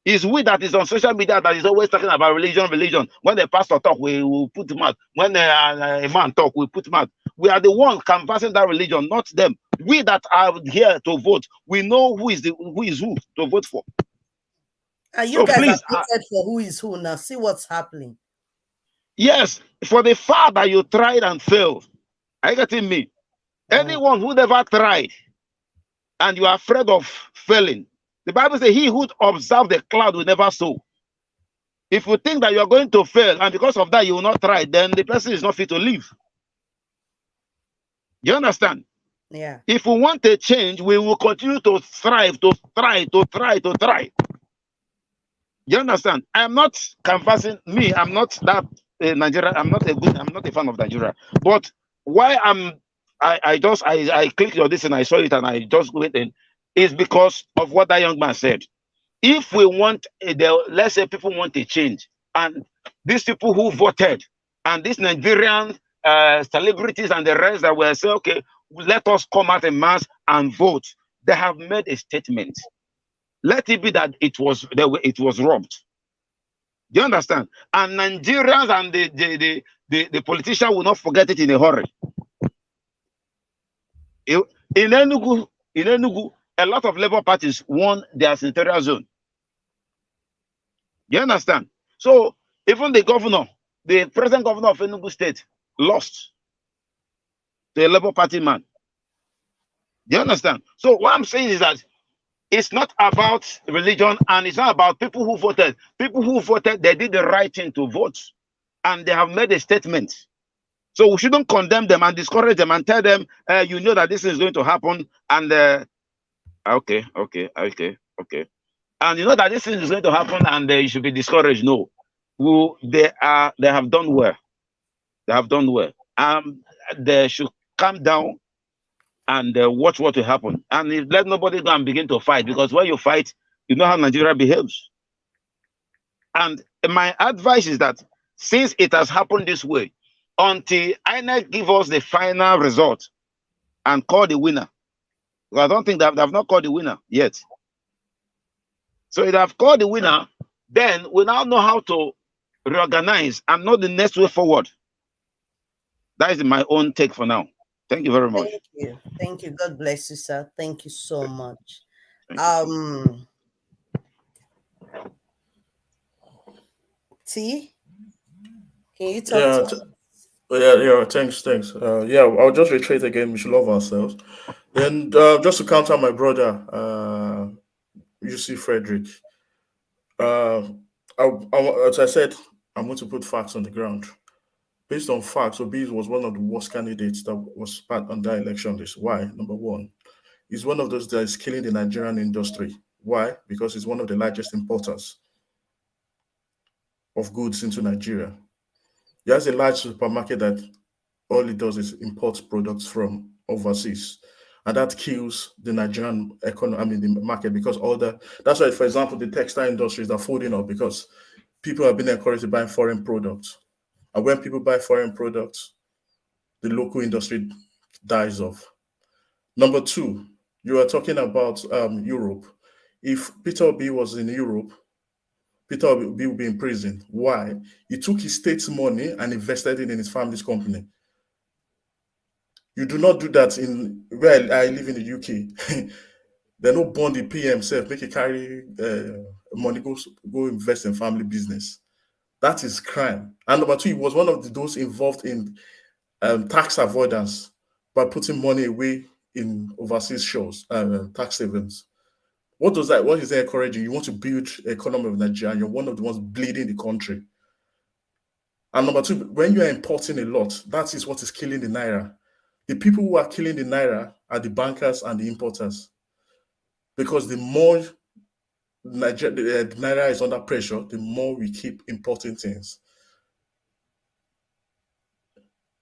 Speaker 6: It's we that is on social media that is always talking about religion. When the pastor talk, we will put him out. When a man talk, we put him out. We are the ones canvassing that religion, not them. We that are here to vote, we know who is who to vote for.
Speaker 1: And you guys have voted for who is who now. See what's happening.
Speaker 6: Yes, for the fact that you tried and failed. Are you getting me? Anyone who never tried and you are afraid of failing, the Bible says, he who observes the cloud will never sow. If you think that you are going to fail and because of that you will not try, then the person is not fit to live. You understand?
Speaker 1: Yeah.
Speaker 6: If we want a change, we will continue to strive, to try. You understand? I am not canvassing me. I'm not that Nigeria. I'm not a fan of Nigeria. But why I clicked on this and I saw it and I just went in is because of what that young man said. If we want, let's say people want a change, and these people who voted, and these Nigerian celebrities and the rest that were saying, okay, let us come out en mass and vote. They have made a statement. Let it be that it was robbed. Do you understand? And Nigerians and the politician will not forget it in a hurry. In Enugu, a lot of Labour parties won their senatorial zone. You understand? So even the present governor of Enugu State lost to a Labour Party man. Do you understand? So what I'm saying is that it's not about religion, and it's not about people who voted. People who voted, they did the right thing to vote, and they have made a statement. So we shouldn't condemn them and discourage them and tell them, you know that this is going to happen, and okay, and you know that this thing is going to happen, and you should be discouraged. No, they have done well. They have done well. They should calm down and watch what will happen, and let nobody go and begin to fight, because when you fight, you know how Nigeria behaves. And my advice is that since it has happened this way, until INEC give us the final result and call the winner, well, I don't think they have not called the winner yet. So if they have called the winner, then we now know how to reorganize and know the next way forward. That is my own take for now. Thank you very much.
Speaker 1: Thank you. Thank you. God bless you, sir. Thank you so much. T, can you talk to us?
Speaker 7: Yeah, thanks. Yeah, I'll just reiterate again, we should love ourselves. Then just to counter my brother, you see Frederick. As I said, I'm going to put facts on the ground. Based on facts, Obi was one of the worst candidates that was part on that election list. Why? Number one, he's one of those that is killing the Nigerian industry. Why? Because he's one of the largest importers of goods into Nigeria. He has a large supermarket that all it does is import products from overseas. And that kills the Nigerian economy, the market, because that's why, for example, the textile industries are folding up, because people have been encouraged to buy foreign products. And when people buy foreign products, the local industry dies off. Number two, you are talking about Europe. If Peter Obi was in Europe, Peter Obi would be in prison. Why? He took his state's money and invested it in his family's company. You do not do that in where I live in the UK. They no bond the PM self, make it carry money, go invest in family business. That is crime. And number two, he was one of those involved in tax avoidance by putting money away in overseas shows, tax havens. What is that encouraging? You want to build the economy of Nigeria, and you're one of the ones bleeding the country. And number two, when you are importing a lot, that is what is killing the Naira. The people who are killing the Naira are the bankers and the importers. Because the more the Naira is under pressure, the more we keep importing things.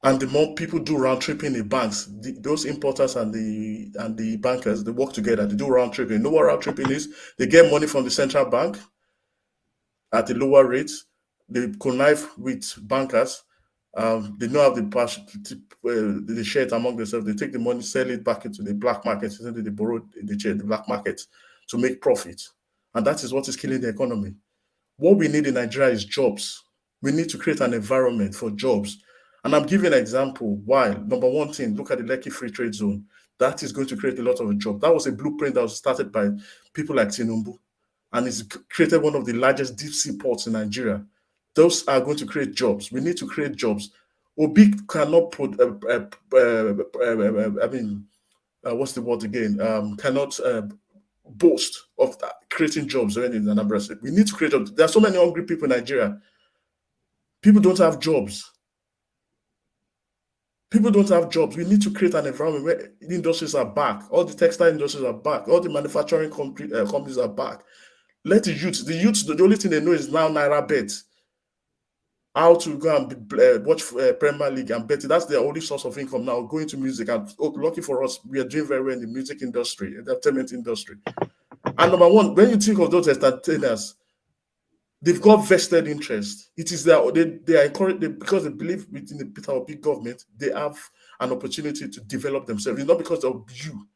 Speaker 7: And the more people do round tripping in banks, those importers and the bankers, they work together. They do round tripping. You know what round tripping is? They get money from the central bank at a lower rate. They connive with bankers. They know how they share it among themselves. They take the money, sell it back into the black market. They borrow the black market to make profit. And that is what is killing the economy. What we need in Nigeria is jobs. We need to create an environment for jobs. And I'm giving an example why. Number one thing, look at the Lekki Free Trade Zone. That is going to create a lot of jobs. That was a blueprint that was started by people like Tinubu. And it's created one of the largest deep sea ports in Nigeria. Those are going to create jobs. We need to create jobs. Obi cannot put, what's the word again? Cannot boast of creating jobs or anything in Anambra State. We need to create jobs. There are so many hungry people in Nigeria. People don't have jobs. People don't have jobs. We need to create an environment where the industries are back. All the textile industries are back. All the manufacturing companies are back. Let the youth, the only thing they know is now Naira bet. How to go and watch Premier League and bet. That's their only source of income now, going to music. And lucky for us, we are doing very well in the music industry, in the entertainment industry. And number one, when you think of those entertainers, they've got vested interest. It is they are encouraged because they believe within the Peter Obi government, they have an opportunity to develop themselves. It's not because of you.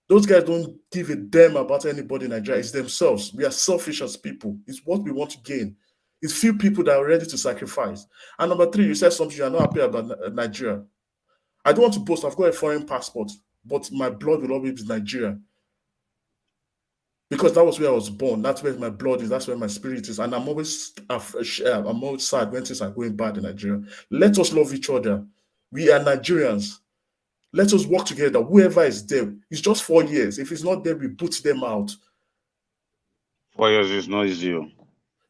Speaker 7: Those guys don't give a damn about anybody in Nigeria. It's themselves. We are selfish as people. It's what we want to gain. It's few people that are ready to sacrifice. And number three, you said something you are not happy about Nigeria. I don't want to boast. I've got a foreign passport, but my blood will always be Nigeria. Because that was where I was born. That's where my blood is. That's where my spirit is. And I'm always sad when things are going bad in Nigeria. Let us love each other. We are Nigerians. Let us work together. Whoever is there, it's just 4 years. If it's not there, we boot them out.
Speaker 6: 4 years is not easy.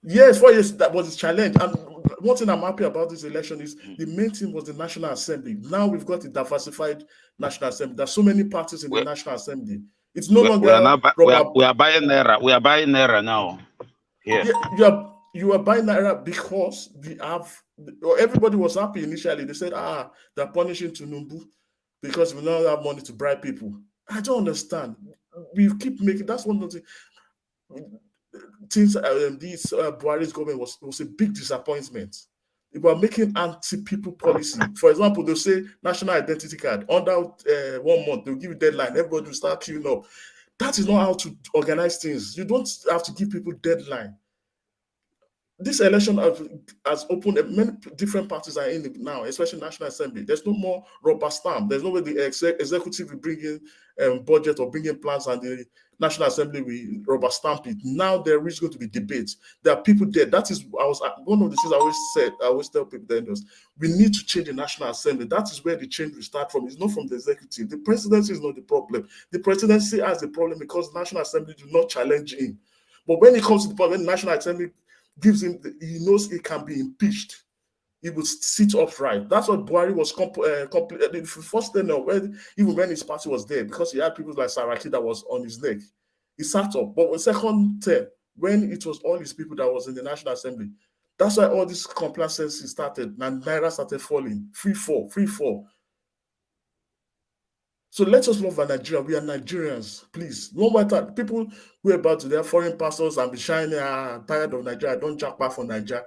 Speaker 7: Yes, 4 years, that was a challenge. And one thing I'm happy about this election is the main thing was the National Assembly. Now we've got a diversified National Assembly. There's so many parties in the National Assembly. It's no longer
Speaker 6: we are buying Naira. We are buying Naira now.
Speaker 7: Yeah, you are buying Naira because we have. Everybody was happy initially. They said, they're punishing Tinubu because we don't have money to bribe people. I don't understand. We keep making. That's one of the things. This Buhari's government was a big disappointment. They were making anti-people policy. For example, they'll say national identity card. Under 1 month, they'll give you deadline. Everybody will start queuing up. That is not how to organize things. You don't have to give people deadline. This election has opened. Many different parties are in it now, especially National Assembly. There's no more rubber stamp. There's no way the executive will bring in budget or bring in plans, and the National Assembly will rubber stamp it. Now there is going to be debates. There are people there. That is, one of the things I always tell people that we need to change the National Assembly. That is where the change will start from. It's not from the executive. The presidency is not the problem. The presidency has the problem because the National Assembly do not challenge him. But when it comes to the point, when the National Assembly gives him, he knows he can be impeached. He will sit upright. That's what Buhari was the first thing, even when his party was there, because he had people like Saraki that was on his neck. He sat up. But the second term, when it was all his people that was in the National Assembly, that's why all this complacency started, and Naira started falling. Free fall. So let us love our Nigeria. We are Nigerians, please. No matter people who are about to their foreign pastors and be shining, tired of Nigeria, don't jump back from Nigeria.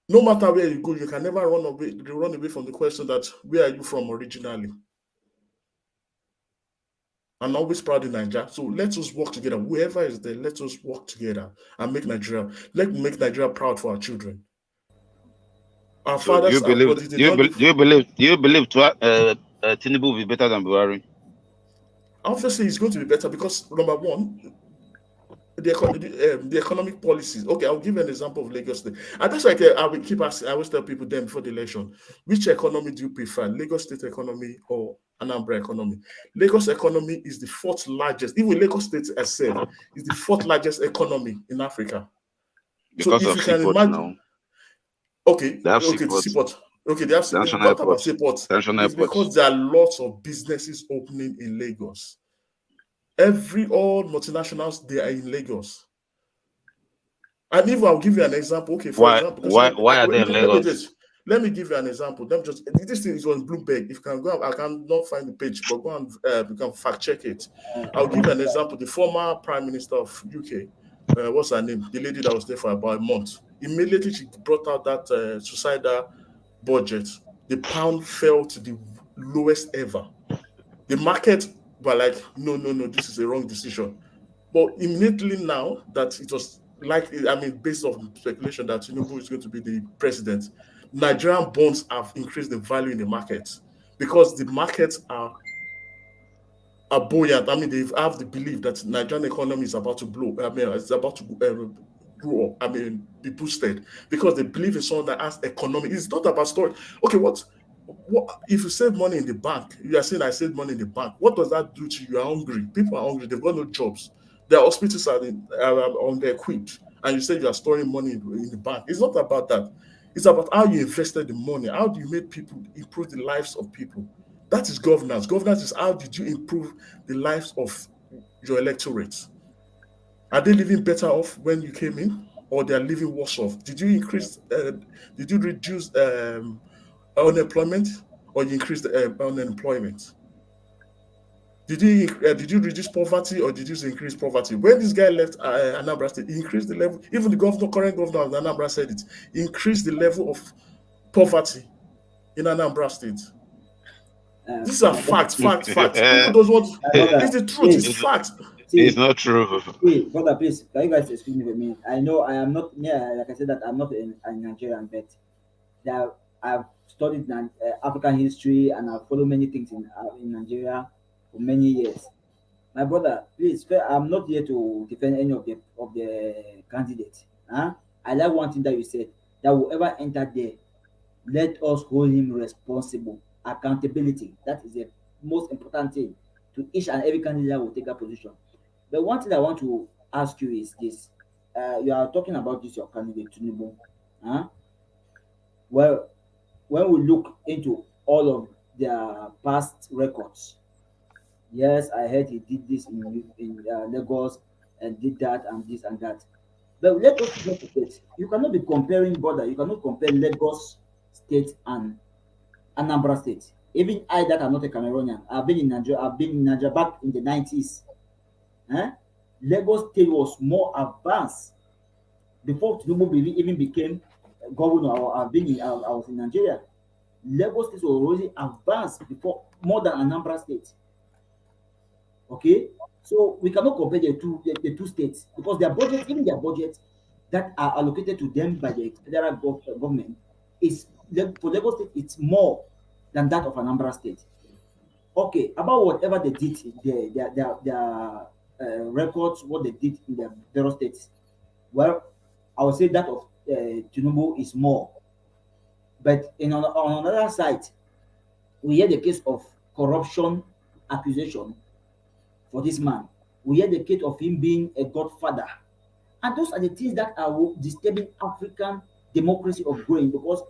Speaker 7: No matter where you go, you can never run away from the question that where are you from originally? I'm always proud of Nigeria. So let us work together. Whoever is there, let us work together and make Nigeria. Let's make Nigeria proud for our children. Our fathers.
Speaker 6: Do you believe Tinubu will be better than Buhari?
Speaker 7: Obviously, it's going to be better because number one, the economic policies. Okay, I'll give you an example of Lagos State. And that's like I will keep asking. I always tell people then before the election, which economy do you prefer, Lagos State economy or Anambra economy? Lagos economy is the 4th largest. Even Lagos State itself is the 4th largest economy in Africa.
Speaker 6: Because so if you can imagine. Now.
Speaker 7: Okay, the seaport. Okay, they have seaport. It's because there are lots of businesses opening in Lagos. All multinationals, they are in Lagos. And if I'll give you an example, okay, for example,
Speaker 6: why are they in Lagos?
Speaker 7: Let me give you an example. This thing is on Bloomberg. If you can go, I cannot find the page, but go and you can fact check it. I'll give you an example. The former Prime Minister of UK, what's her name? The lady that was there for about a month. Immediately she brought out that suicidal budget. The pound fell to the lowest ever. The market were like, no, this is a wrong decision. But immediately now that it was based on speculation that Tinubu is going to be the president, Nigerian bonds have increased the value in the market because the markets are buoyant. They have the belief that Nigerian economy is about to blow. It's about to grow up. Be boosted because they believe in someone that has economic. It's not about story. Okay, what if you save money in the bank? You are saying I saved money in the bank. What does that do to you? You are hungry. People are hungry. They've got no jobs. Their hospitals are on their equipped, and you say you are storing money in the bank. It's not about that. It's about how you invested the money. How do you make people improve the lives of people? That is governance. Governance is how did you improve the lives of your electorate? Are they living better off when you came in, or they are living worse off? Did you increase? Did you reduce unemployment, or you increase the unemployment? Did you reduce poverty, or did you increase poverty? When this guy left Anambra State, he increased the level. Even the current governor of Anambra said it. He increased the level of poverty in Anambra State. These are facts. People don't want. It's the truth. It's facts.
Speaker 6: It's not true.
Speaker 5: Wait, brother, please, can you guys excuse me for a minute? I know I am not. Yeah, like I said, that I'm not a Nigerian, but that I've studied African history and I've followed many things in Nigeria for many years. My brother, please, I'm not here to defend any of the candidates. I like one thing that you said, that whoever entered there, let us hold him responsible. accountability. That is the most important thing to each and every candidate that will take that position. But one thing I want to ask you is this: you are talking about this your candidate Tinubu, huh? Well, when we look into all of their past records, yes, I heard he did this in Lagos and did that and this and that. But let us not forget, you cannot be comparing border. You cannot compare Lagos State and Anambra State. Even I that am not a Cameroonian, I've been in Nigeria. I've been in Nigeria back in the 90s. Eh? Lagos State was more advanced before Tinubu even became governor. I was in Nigeria. Lagos State was already advanced before more than Anambra State. Okay, so we cannot compare the two states because their budget, even their budget that are allocated to them by the federal government, is for Lagos State it's more than that of Anambra State. Okay, about whatever they did, their records, what they did in the various states. Well, I would say that of Tinubu is more. But on another side, we hear the case of corruption accusation for this man. We hear the case of him being a godfather. And those are the things that are disturbing African democracy of growing, because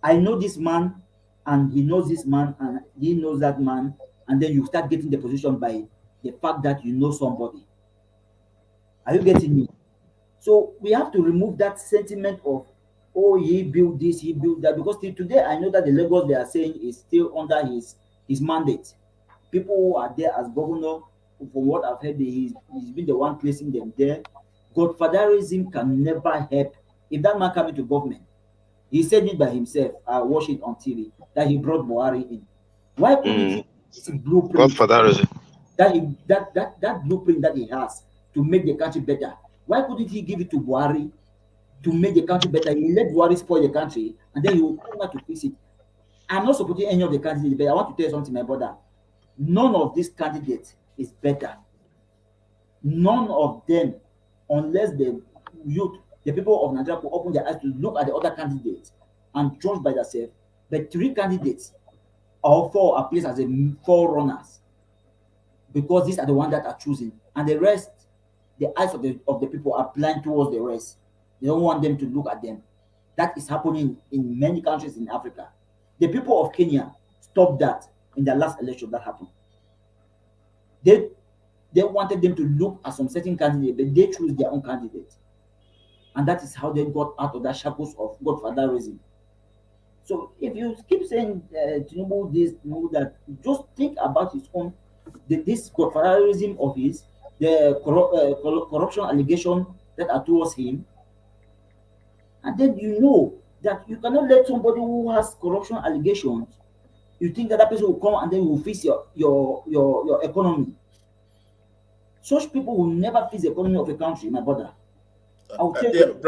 Speaker 5: I know this man and he knows this man and he knows that man, and then you start getting the position by the fact that you know somebody. Are you getting me? So we have to remove that sentiment of, oh, he built this, he built that, because till today I know that the Lagos they are saying is still under his mandate. People who are there as governor, from what I've heard, he's been the one placing them there. Godfatherism can never help. If that man come into government, he said it by himself. I watched it on TV that he brought Buhari in. Why couldn't he blueprint
Speaker 6: Godfatherism.
Speaker 5: that blueprint that he has to make the country better? Why couldn't he give it to Buhari to make the country better? He let Buhari spoil the country and then he will come back to fix it. I'm not supporting any of the candidates, but I want to tell you something, my brother. None of these candidates is better. None of them, unless the youth, the people of Nigeria, could open their eyes to look at the other candidates and judge by themselves. But three candidates, or four, are placed as a forerunners because these are the ones that are choosing, and the rest, the eyes of the people are blind towards the rest. They don't want them to look at them. That is happening in many countries in Africa. The people of Kenya stopped that in the last election that happened. They wanted them to look at some certain candidate, but they choose their own candidate. And that is how they got out of the shackles of godfatherism. So if you keep saying Tinubu this, Tinubu that, just think about his own, this godfatherism of his, the corruption allegation that are towards him, and then you know that you cannot let somebody who has corruption allegations, you think that person will come and then will fix your economy. Such people will never fix the economy of a country, my brother. I will tell you.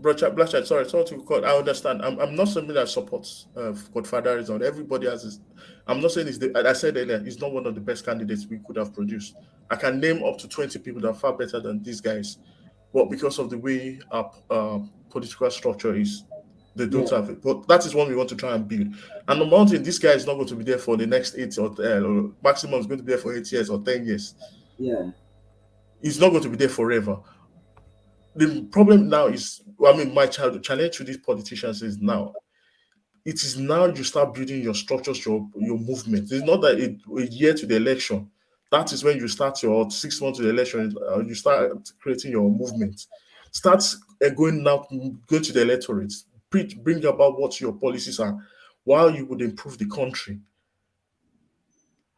Speaker 7: Blanchard, sorry to cut. I understand. I'm not somebody that supports godfatherism. Everybody has this. I'm not saying I said earlier, he's not one of the best candidates we could have produced. I can name up to 20 people that are far better than these guys. But because of the way our political structure is, they don't have it. But that is one we want to try and build. And the mountain, this guy is not going to be there for the next 8 or maximum is going to be there for 8 years or 10 years.
Speaker 5: Yeah.
Speaker 7: He's not going to be there forever. The problem now is, my challenge to these politicians is now, it is now you start building your structures, your movement. It's not that a year to the election. That is when you start your 6 months to the election, you start creating your movement. Start going to the electorate, bring about what your policies are, while you would improve the country.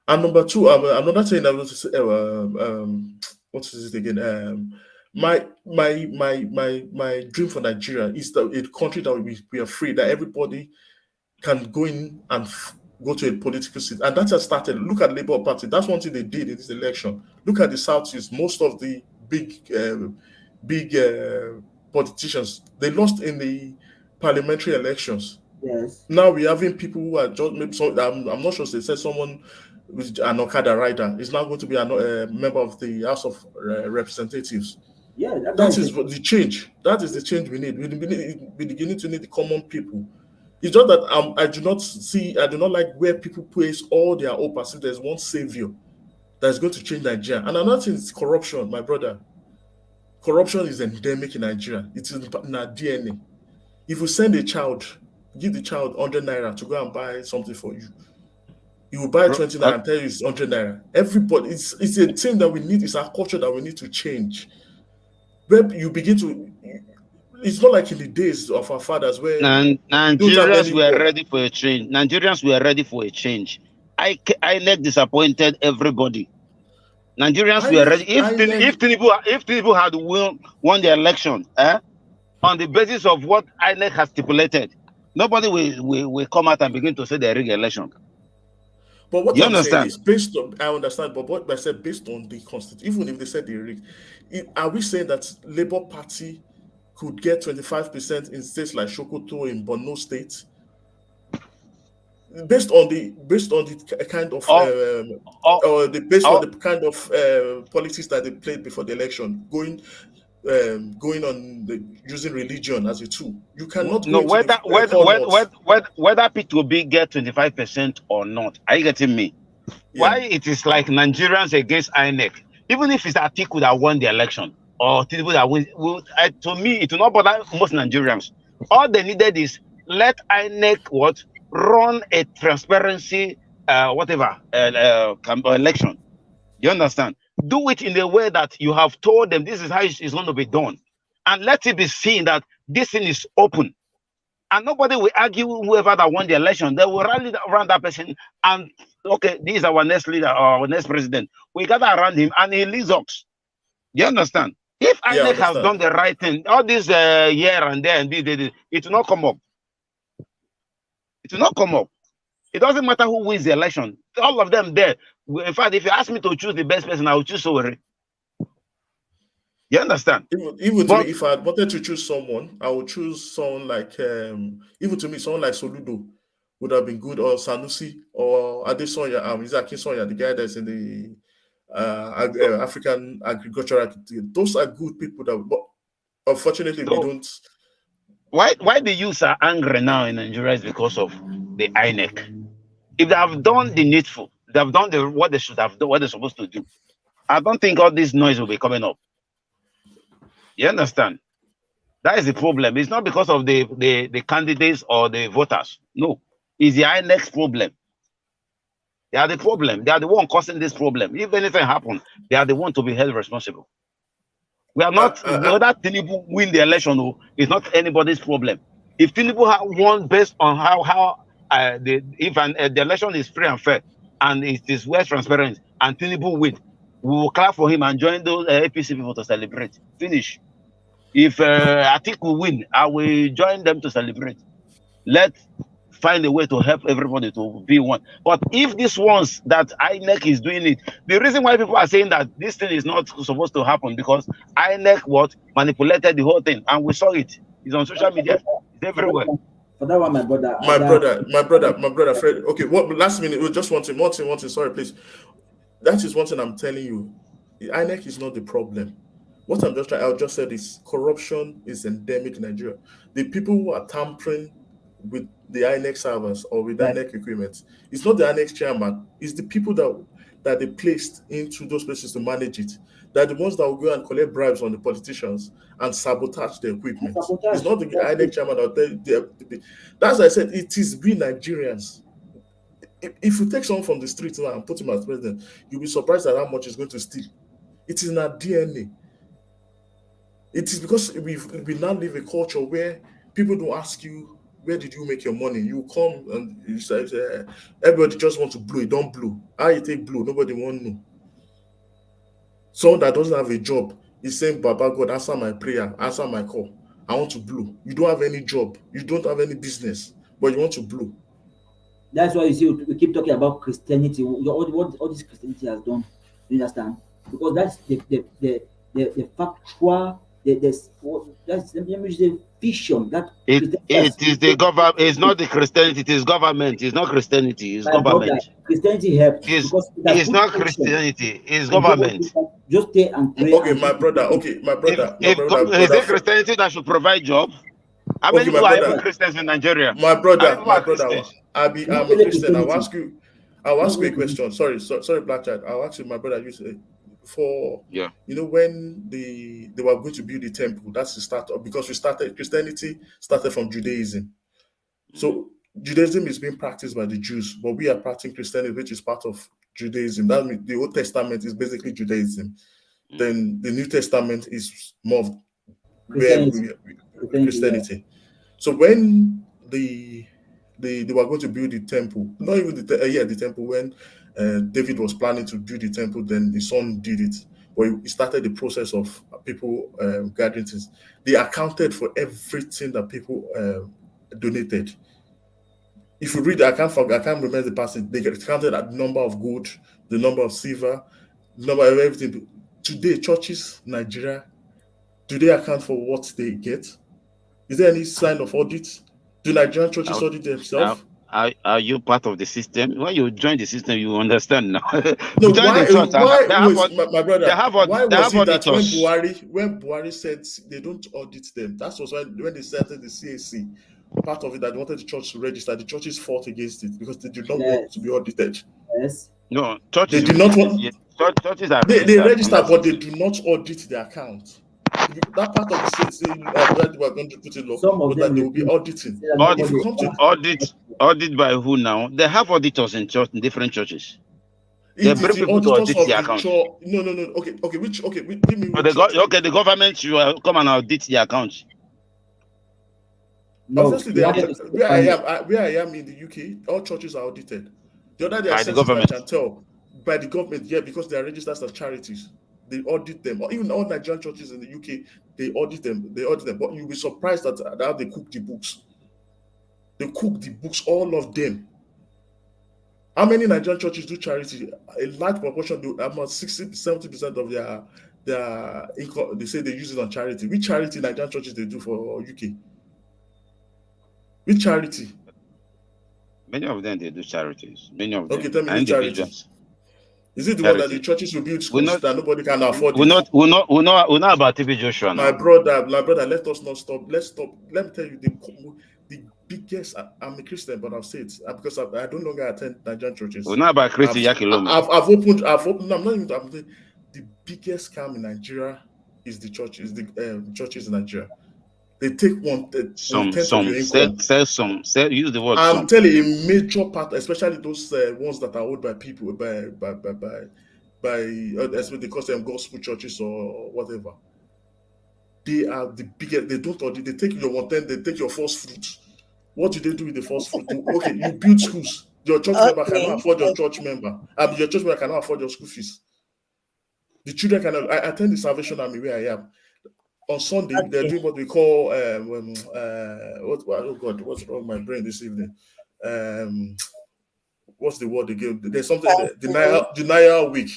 Speaker 7: And number two, another thing I want to say, what is it again? My dream for Nigeria is that a country that we are free, that everybody can go in and go to a political seat, and that has started. Look at Labour Party. That's one thing they did in this election. Look at the Southeast. Most of the big politicians, they lost in the parliamentary elections.
Speaker 5: Yes.
Speaker 7: Now we're having people who are just maybe. So I'm not sure. They said someone with an Okada rider is now going to be a member of the House of Representatives.
Speaker 5: Yeah,
Speaker 7: that is the change. That is the change we need. We're beginning to need the common people. It's just that I do not like where people place all their hope as if there's one savior that's going to change Nigeria. And another thing is corruption, my brother. Corruption is endemic in Nigeria. It's in our DNA. If you send a child, give the child 100 naira to go and buy something for you, he will buy 20 naira and tell you it's 100 naira. Everybody, it's a thing that we need. It's our culture that we need to change. Where you begin to, it's not like in the days of our fathers where
Speaker 6: Nigerians were ready for a change. Nigerians were ready for a change. INEC disappointed everybody. Nigerians were ready. If Tinubu had won the election, on the basis of what INEC has stipulated, nobody will come out and begin to say they rigged election.
Speaker 7: But what I'm saying is based on, I understand, but what I said based on the constitution, even if they said they rigged, are we saying that Labour Party could get 25% in states like Sokoto in Borno State? Based on the kind of kind of politics that they played before the election, going on using religion as a tool, you cannot.
Speaker 6: No, whether P2B get 25% or not, are you getting me? Yeah. Why it is like Nigerians against INEC? Even if it's Atiku that won the election or Tinubu that win, to me it will not bother most Nigerians. All they needed is let INEC run a transparency election. You understand? Do it in a way that you have told them this is how it's going to be done, and let it be seen that this thing is open, and nobody will argue whoever that won the election. They will rally around that person and okay, this is our next leader or our next president. We gather around him and he leads us. You understand? If INEC has done the right thing, all this year and there and this, it will not come up. It will not come up. It doesn't matter who wins the election. All of them there. In fact, if you ask me to choose the best person, I will choose Sowore. You understand?
Speaker 7: Even to me, if I wanted to choose someone, I would choose someone like, even to me, someone like Soludo would have been good, or Sanusi, or Adesonya, Isaac Sonya, the guy that's in the African Agricultural. Those are good people, but unfortunately, we don't.
Speaker 6: Why the youths are angry now in Nigeria is because of the INEC. If they have done the needful, they have done what they should have done, what they're supposed to do, I don't think all this noise will be coming up. You understand? That is the problem. It's not because of the candidates or the voters. No, it's the INEC's problem. They are the problem. They are the one causing this problem. If anything happens, they are the one to be held responsible. We are not, whether Tinubu win the election, it's not anybody's problem. If Tinubu won based on the election is free and fair and it is well transparent and Tinubu win, we will clap for him and join those APC people to celebrate. Finish. If Atiku win, I will join them to celebrate. Let's find a way to help everybody to be one. But if these ones that INEC is doing it, the reason why people are saying that this thing is not supposed to happen because INEC manipulated the whole thing, and we saw it. It's on social media. It's everywhere.
Speaker 5: For that one, my brother,
Speaker 7: Fred. Okay, last minute? We just one thing. Sorry, please. That is one thing I'm telling you. INEC is not the problem. What I just said is corruption is endemic in Nigeria. The people who are tampering with the INEC servers or with INEC equipment, it's not the INEC chairman, it's the people that they placed into those places to manage it. They're the ones that will go and collect bribes on the politicians and sabotage the equipment. It's not the INEC chairman. That's why I said it is we Nigerians. If you take someone from the street now and put him as president, you'll be surprised at how much he's going to steal. It is in our DNA. It is because we now live a culture where people don't ask you, where did you make your money? You come and you say, everybody just want to blow. You don't blow. How you take blow? Nobody want to know. Someone that doesn't have a job is saying, Baba God, answer my prayer, answer my call. I want to blow. You don't have any job. You don't have any business, but you want to blow.
Speaker 5: That's why you see we keep talking about Christianity. What this Christianity has done. You understand? Because that's the factual. That's let me say vision that
Speaker 6: it is the government. It's not the Christianity. It is government. It's not Christianity. It's government.
Speaker 5: Christianity helps.
Speaker 6: It's not Christianity. It's government.
Speaker 5: Just stay and pray.
Speaker 7: Okay, my brother. Okay, my brother.
Speaker 6: Is it Christianity that should provide job? How
Speaker 7: Okay,
Speaker 6: many
Speaker 7: my
Speaker 6: people are even
Speaker 7: brother.
Speaker 6: Christians in Nigeria?
Speaker 7: My
Speaker 6: How many
Speaker 7: brother,
Speaker 6: people
Speaker 7: my
Speaker 6: are
Speaker 7: brother,
Speaker 6: Christians?
Speaker 7: I'm
Speaker 5: Not
Speaker 7: a
Speaker 5: only
Speaker 7: Christian. I'll
Speaker 5: Christianity.
Speaker 7: ask you a
Speaker 5: Not
Speaker 7: question. Sorry, Black Child. I'll ask you, my brother. You say for
Speaker 6: Yeah.
Speaker 7: when they were going to build the temple. That's the start of, because Christianity started from Judaism. So Judaism is being practiced by the Jews, but we are practicing Christianity, which is part of Judaism. That means the Old Testament is basically Judaism. Then the New Testament is more of
Speaker 5: Christianity.
Speaker 7: Christianity. So when they were going to build the temple, not even the temple, when David was planning to build the temple, then his son did it. But he started the process of people gathering things. They accounted for everything that people donated. If you read, I can't remember the passage. They counted at the number of gold, the number of silver, the number of everything. Today, churches, Nigeria, do they account for what they get? Is there any sign of audit? Do Nigerian churches
Speaker 6: Are,
Speaker 7: audit themselves?
Speaker 6: are you part of the system? When you join the system, you understand now.
Speaker 7: No,
Speaker 6: You join the church,
Speaker 7: why was
Speaker 6: they
Speaker 7: my brother?
Speaker 6: have
Speaker 7: Why
Speaker 6: they
Speaker 7: was
Speaker 6: have
Speaker 7: it that
Speaker 6: auditors.
Speaker 7: when Buhari said they don't audit them? That was when they started the CAC. Part of it that they wanted the church to register. The churches fought against it because they did not want to
Speaker 5: Yes.
Speaker 7: be audited.
Speaker 5: Yes.
Speaker 6: No,
Speaker 7: They
Speaker 6: churches
Speaker 7: did not
Speaker 6: registered.
Speaker 7: want.
Speaker 6: Yes, churches are
Speaker 7: They
Speaker 6: registered on
Speaker 7: register,
Speaker 6: that
Speaker 7: but they
Speaker 6: system.
Speaker 7: do not audit their account. That part of the CAC that we are going to put in law
Speaker 5: Some of
Speaker 7: was
Speaker 5: them
Speaker 7: that they will be
Speaker 5: refuse.
Speaker 7: auditing.
Speaker 5: Say that
Speaker 6: Audit,
Speaker 7: If you
Speaker 5: nobody
Speaker 7: come to
Speaker 6: audit by who now? They have auditors in church in different churches. They
Speaker 7: it is
Speaker 6: bring
Speaker 7: the
Speaker 6: people to
Speaker 7: auditors
Speaker 6: audit
Speaker 7: of
Speaker 6: the
Speaker 7: the
Speaker 6: account.
Speaker 7: church. No. Give me
Speaker 6: But
Speaker 7: which church.
Speaker 6: the government should come and audit the account.
Speaker 5: No,
Speaker 7: Obviously,
Speaker 5: we
Speaker 7: they are,
Speaker 5: wanted to see the
Speaker 7: where
Speaker 5: funding.
Speaker 7: where I am in the UK, all churches are audited. The other day I
Speaker 6: By the
Speaker 7: sent it to my
Speaker 6: government.
Speaker 7: channel by the government, yeah, because they are registered as charities. They audit them. Or even all Nigerian churches in the UK, they audit them. But you'll be surprised at how they cook the books. They cook the books, all of them. How many Nigerian churches do charity? A large proportion do, about 60-70% of their income. They say they use it on charity. Which charity Nigerian churches they do for UK? Which charity?
Speaker 6: Many of them they do charities. Many of
Speaker 7: Okay,
Speaker 6: them
Speaker 7: tell me
Speaker 6: and
Speaker 7: which charity.
Speaker 6: individuals.
Speaker 7: Is it the one that the
Speaker 6: Charity.
Speaker 7: churches will build
Speaker 6: We
Speaker 7: schools
Speaker 6: not
Speaker 7: that nobody can afford
Speaker 6: we
Speaker 7: it?
Speaker 6: not about TB Joshua
Speaker 7: My
Speaker 6: now.
Speaker 7: brother, let us not stop. Let's stop. Let me tell you the biggest. I'm a Christian, but I'll say it because I don't longer attend Nigerian churches.
Speaker 6: We not about Christy Yakilome.
Speaker 7: I've opened. No, I'm not even. The biggest scam in Nigeria is the churches. The churches in Nigeria. They take one-tenth of your income.
Speaker 6: Use the word
Speaker 7: I'm
Speaker 6: some.
Speaker 7: telling you, a major part, especially those ones that are owned by people as what they call them, gospel churches or whatever. They are the biggest. They don't audit. They take your one-tenth. They take your first fruit. What do they do with the first fruit? Okay, you build schools. Your church member cannot afford your church member. Your church member cannot afford your school fees. The children cannot. I attend the Salvation Army where I am. On Sunday, they're doing what we call oh God, what's wrong with my brain this evening? What's the word again? There's something denial week.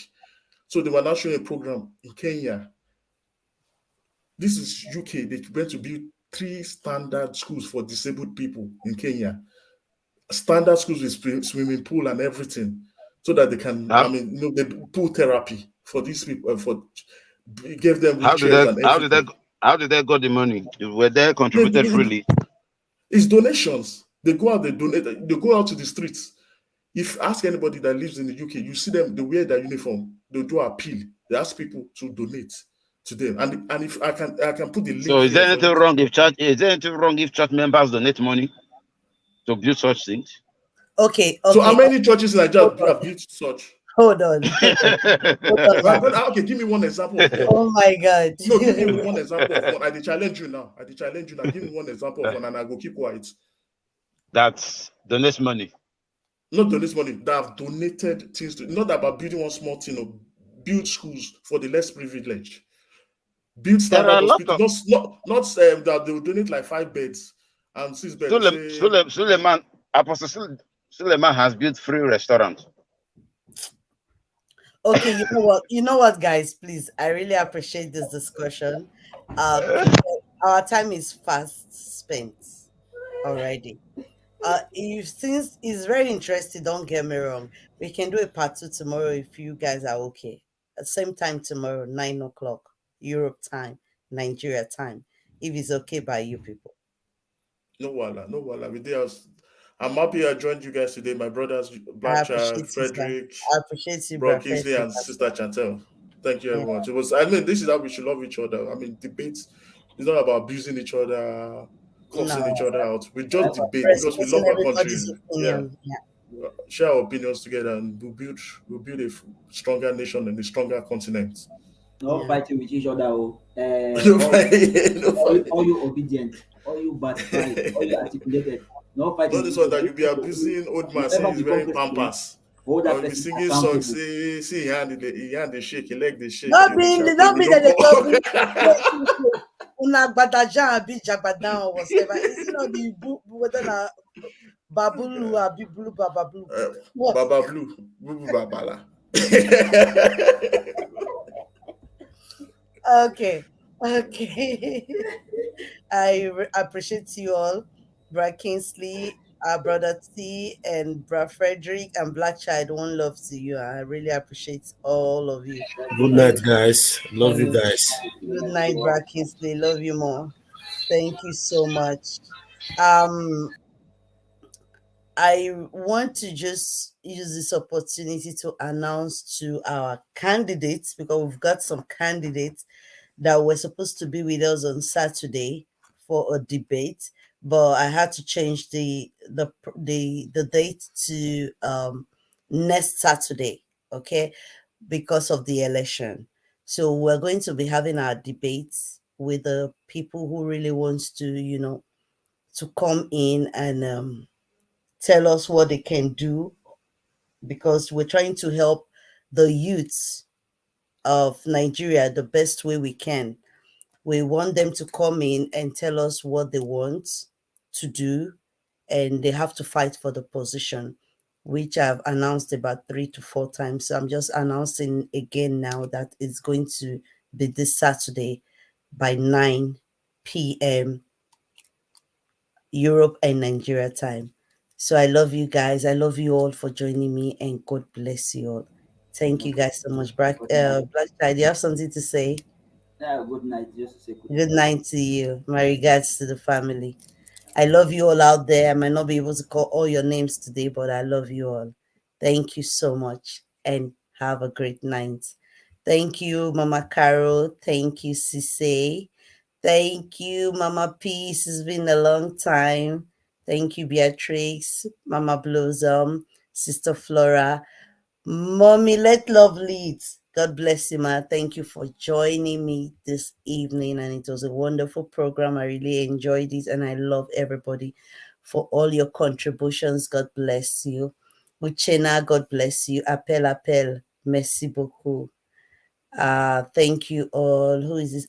Speaker 7: So they were now showing a program in Kenya. This is UK. They went to build 3 standard schools for disabled people in Kenya. Standard schools with swimming pool and everything, so that they can. They pool therapy for these people. Gave them wheelchairs and everything.
Speaker 6: How did they got the money? Were they contributed freely?
Speaker 7: It's donations. They go out, they donate, they go out to the streets. If ask anybody that lives in the UK, you see them, they wear their uniform, they do appeal. They ask people to donate to them. And if I can put the link.
Speaker 6: So is there anything wrong if church members donate money to build such things?
Speaker 1: Okay.
Speaker 7: So how many churches in Nigeria have built such?
Speaker 1: Hold on.
Speaker 7: Okay, give me one example of one.
Speaker 1: Oh my God.
Speaker 7: No, give me one example of one. I challenge you now. Give me one example of one and I go keep quiet.
Speaker 6: That's donate money.
Speaker 7: Not donate money. That have donated things to, not about building one small thing or build schools for the less privileged. Build standard hospitals. Not that they will donate like 5 beds and 6 beds.
Speaker 6: Apostle Suleiman has built 3 restaurants.
Speaker 1: Okay, you know what, guys, please, I really appreciate this discussion. Our time is fast spent already. Since it's very interesting, don't get me wrong, we can do a part 2 tomorrow if you guys are okay. At the same time tomorrow, 9 o'clock Europe time, Nigeria time, if it's okay by you people.
Speaker 7: No wala, no wala. I'm happy I joined you guys today, my brothers,
Speaker 1: I
Speaker 7: Blackchild,
Speaker 1: appreciate you, sir.
Speaker 7: Frederick,
Speaker 1: I appreciate you,
Speaker 7: Bro
Speaker 1: Brad
Speaker 7: Kingsley,
Speaker 1: Frederick.
Speaker 7: and Sister Chantel. Thank you
Speaker 1: Yeah.
Speaker 7: very much. I mean, this is how we should love each other. I mean, debates is not about abusing each other, cursing each
Speaker 1: No,
Speaker 7: other out. We just debate because we
Speaker 1: respecting
Speaker 7: love our
Speaker 1: everybody's
Speaker 7: country. Yeah,
Speaker 1: opinion. Yeah.
Speaker 7: share our opinions together, and we'll build a stronger nation and a stronger continent.
Speaker 5: No
Speaker 1: Yeah.
Speaker 5: fighting with each other.
Speaker 7: No fight, no
Speaker 5: All
Speaker 7: fight.
Speaker 5: you obedient, all you bad pride, all you articulated. No fighting
Speaker 7: Not
Speaker 5: with
Speaker 7: this
Speaker 5: each
Speaker 7: one
Speaker 5: other.
Speaker 7: that you be abusing old man
Speaker 5: Whoever
Speaker 7: saying he's
Speaker 5: become
Speaker 7: wearing
Speaker 5: president,
Speaker 7: pampas.
Speaker 5: hold
Speaker 7: Or
Speaker 5: that
Speaker 7: you be
Speaker 5: person
Speaker 7: singing songs,
Speaker 5: accountable.
Speaker 7: see he hand they shake, he leg they shake,
Speaker 1: Not
Speaker 7: he be
Speaker 1: being,
Speaker 7: shouting,
Speaker 1: not
Speaker 7: he
Speaker 1: being
Speaker 7: no
Speaker 1: that they talk
Speaker 7: come.
Speaker 1: una gbadaja abi jagbadan or whatever. Is it not the whether na babulu abi blue babablu? What?
Speaker 7: Baba Blue, Bubu Babala.
Speaker 1: Okay. Okay. Appreciate you all, Brad Kingsley, our brother T, and Brad Frederick, and Black Child. One love to you. I really appreciate all of you.
Speaker 2: Good night, guys. Love you
Speaker 1: And
Speaker 2: guys.
Speaker 1: good night, Brad Kingsley. Love you more. Thank you so much. Um, I want to just use this opportunity to announce to our candidates, because we've got some candidates that were supposed to be with us on Saturday for a debate, but I had to change the date to next Saturday, okay, because of the election. So we're going to be having our debates with the people who really wants to, to come in and tell us what they can do, because we're trying to help the youths of Nigeria the best way we can. We want them to come in and tell us what they want to do, and they have to fight for the position, which I've announced about 3 to 4 times. So I'm just announcing again now that it's going to be this Saturday by 9 p.m. Europe and Nigeria time. So I love you guys. I love you all for joining me, and God bless you all. Thank you guys so much.
Speaker 5: Good night.
Speaker 1: Black Tide, you have something to say?
Speaker 5: Yeah, good night. Just to say good
Speaker 1: Good
Speaker 5: night.
Speaker 1: night to you. My regards to the family. I love you all out there. I might not be able to call all your names today, but I love you all. Thank you so much, and have a great night. Thank you, Mama Carol. Thank you, Sise. Thank you, Mama Peace. It's been a long time. Thank you, Beatrix, Mama Blossom, Sister Flora. Mommy, let love lead. God bless you, ma. Thank you for joining me this evening. And it was a wonderful program. I really enjoyed it. And I love everybody for all your contributions. God bless you. Uchena, God bless you. Appel. Merci beaucoup. Thank you all. Who is this?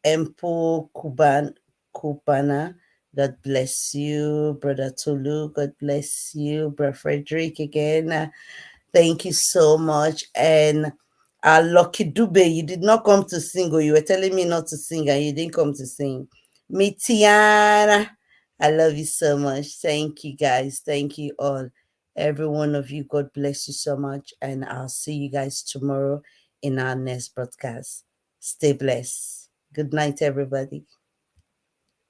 Speaker 1: Empo Kubana. God bless you. Brother Tolu, God bless you. Brother Frederick again. Thank you so much. And Lucky Dube, you did not come to sing, or you were telling me not to sing, and you didn't come to sing. Mitiana, I love you so much. Thank you, guys. Thank you all. Every one of you, God bless you so much. And I'll see you guys tomorrow in our next broadcast. Stay blessed. Good night, everybody.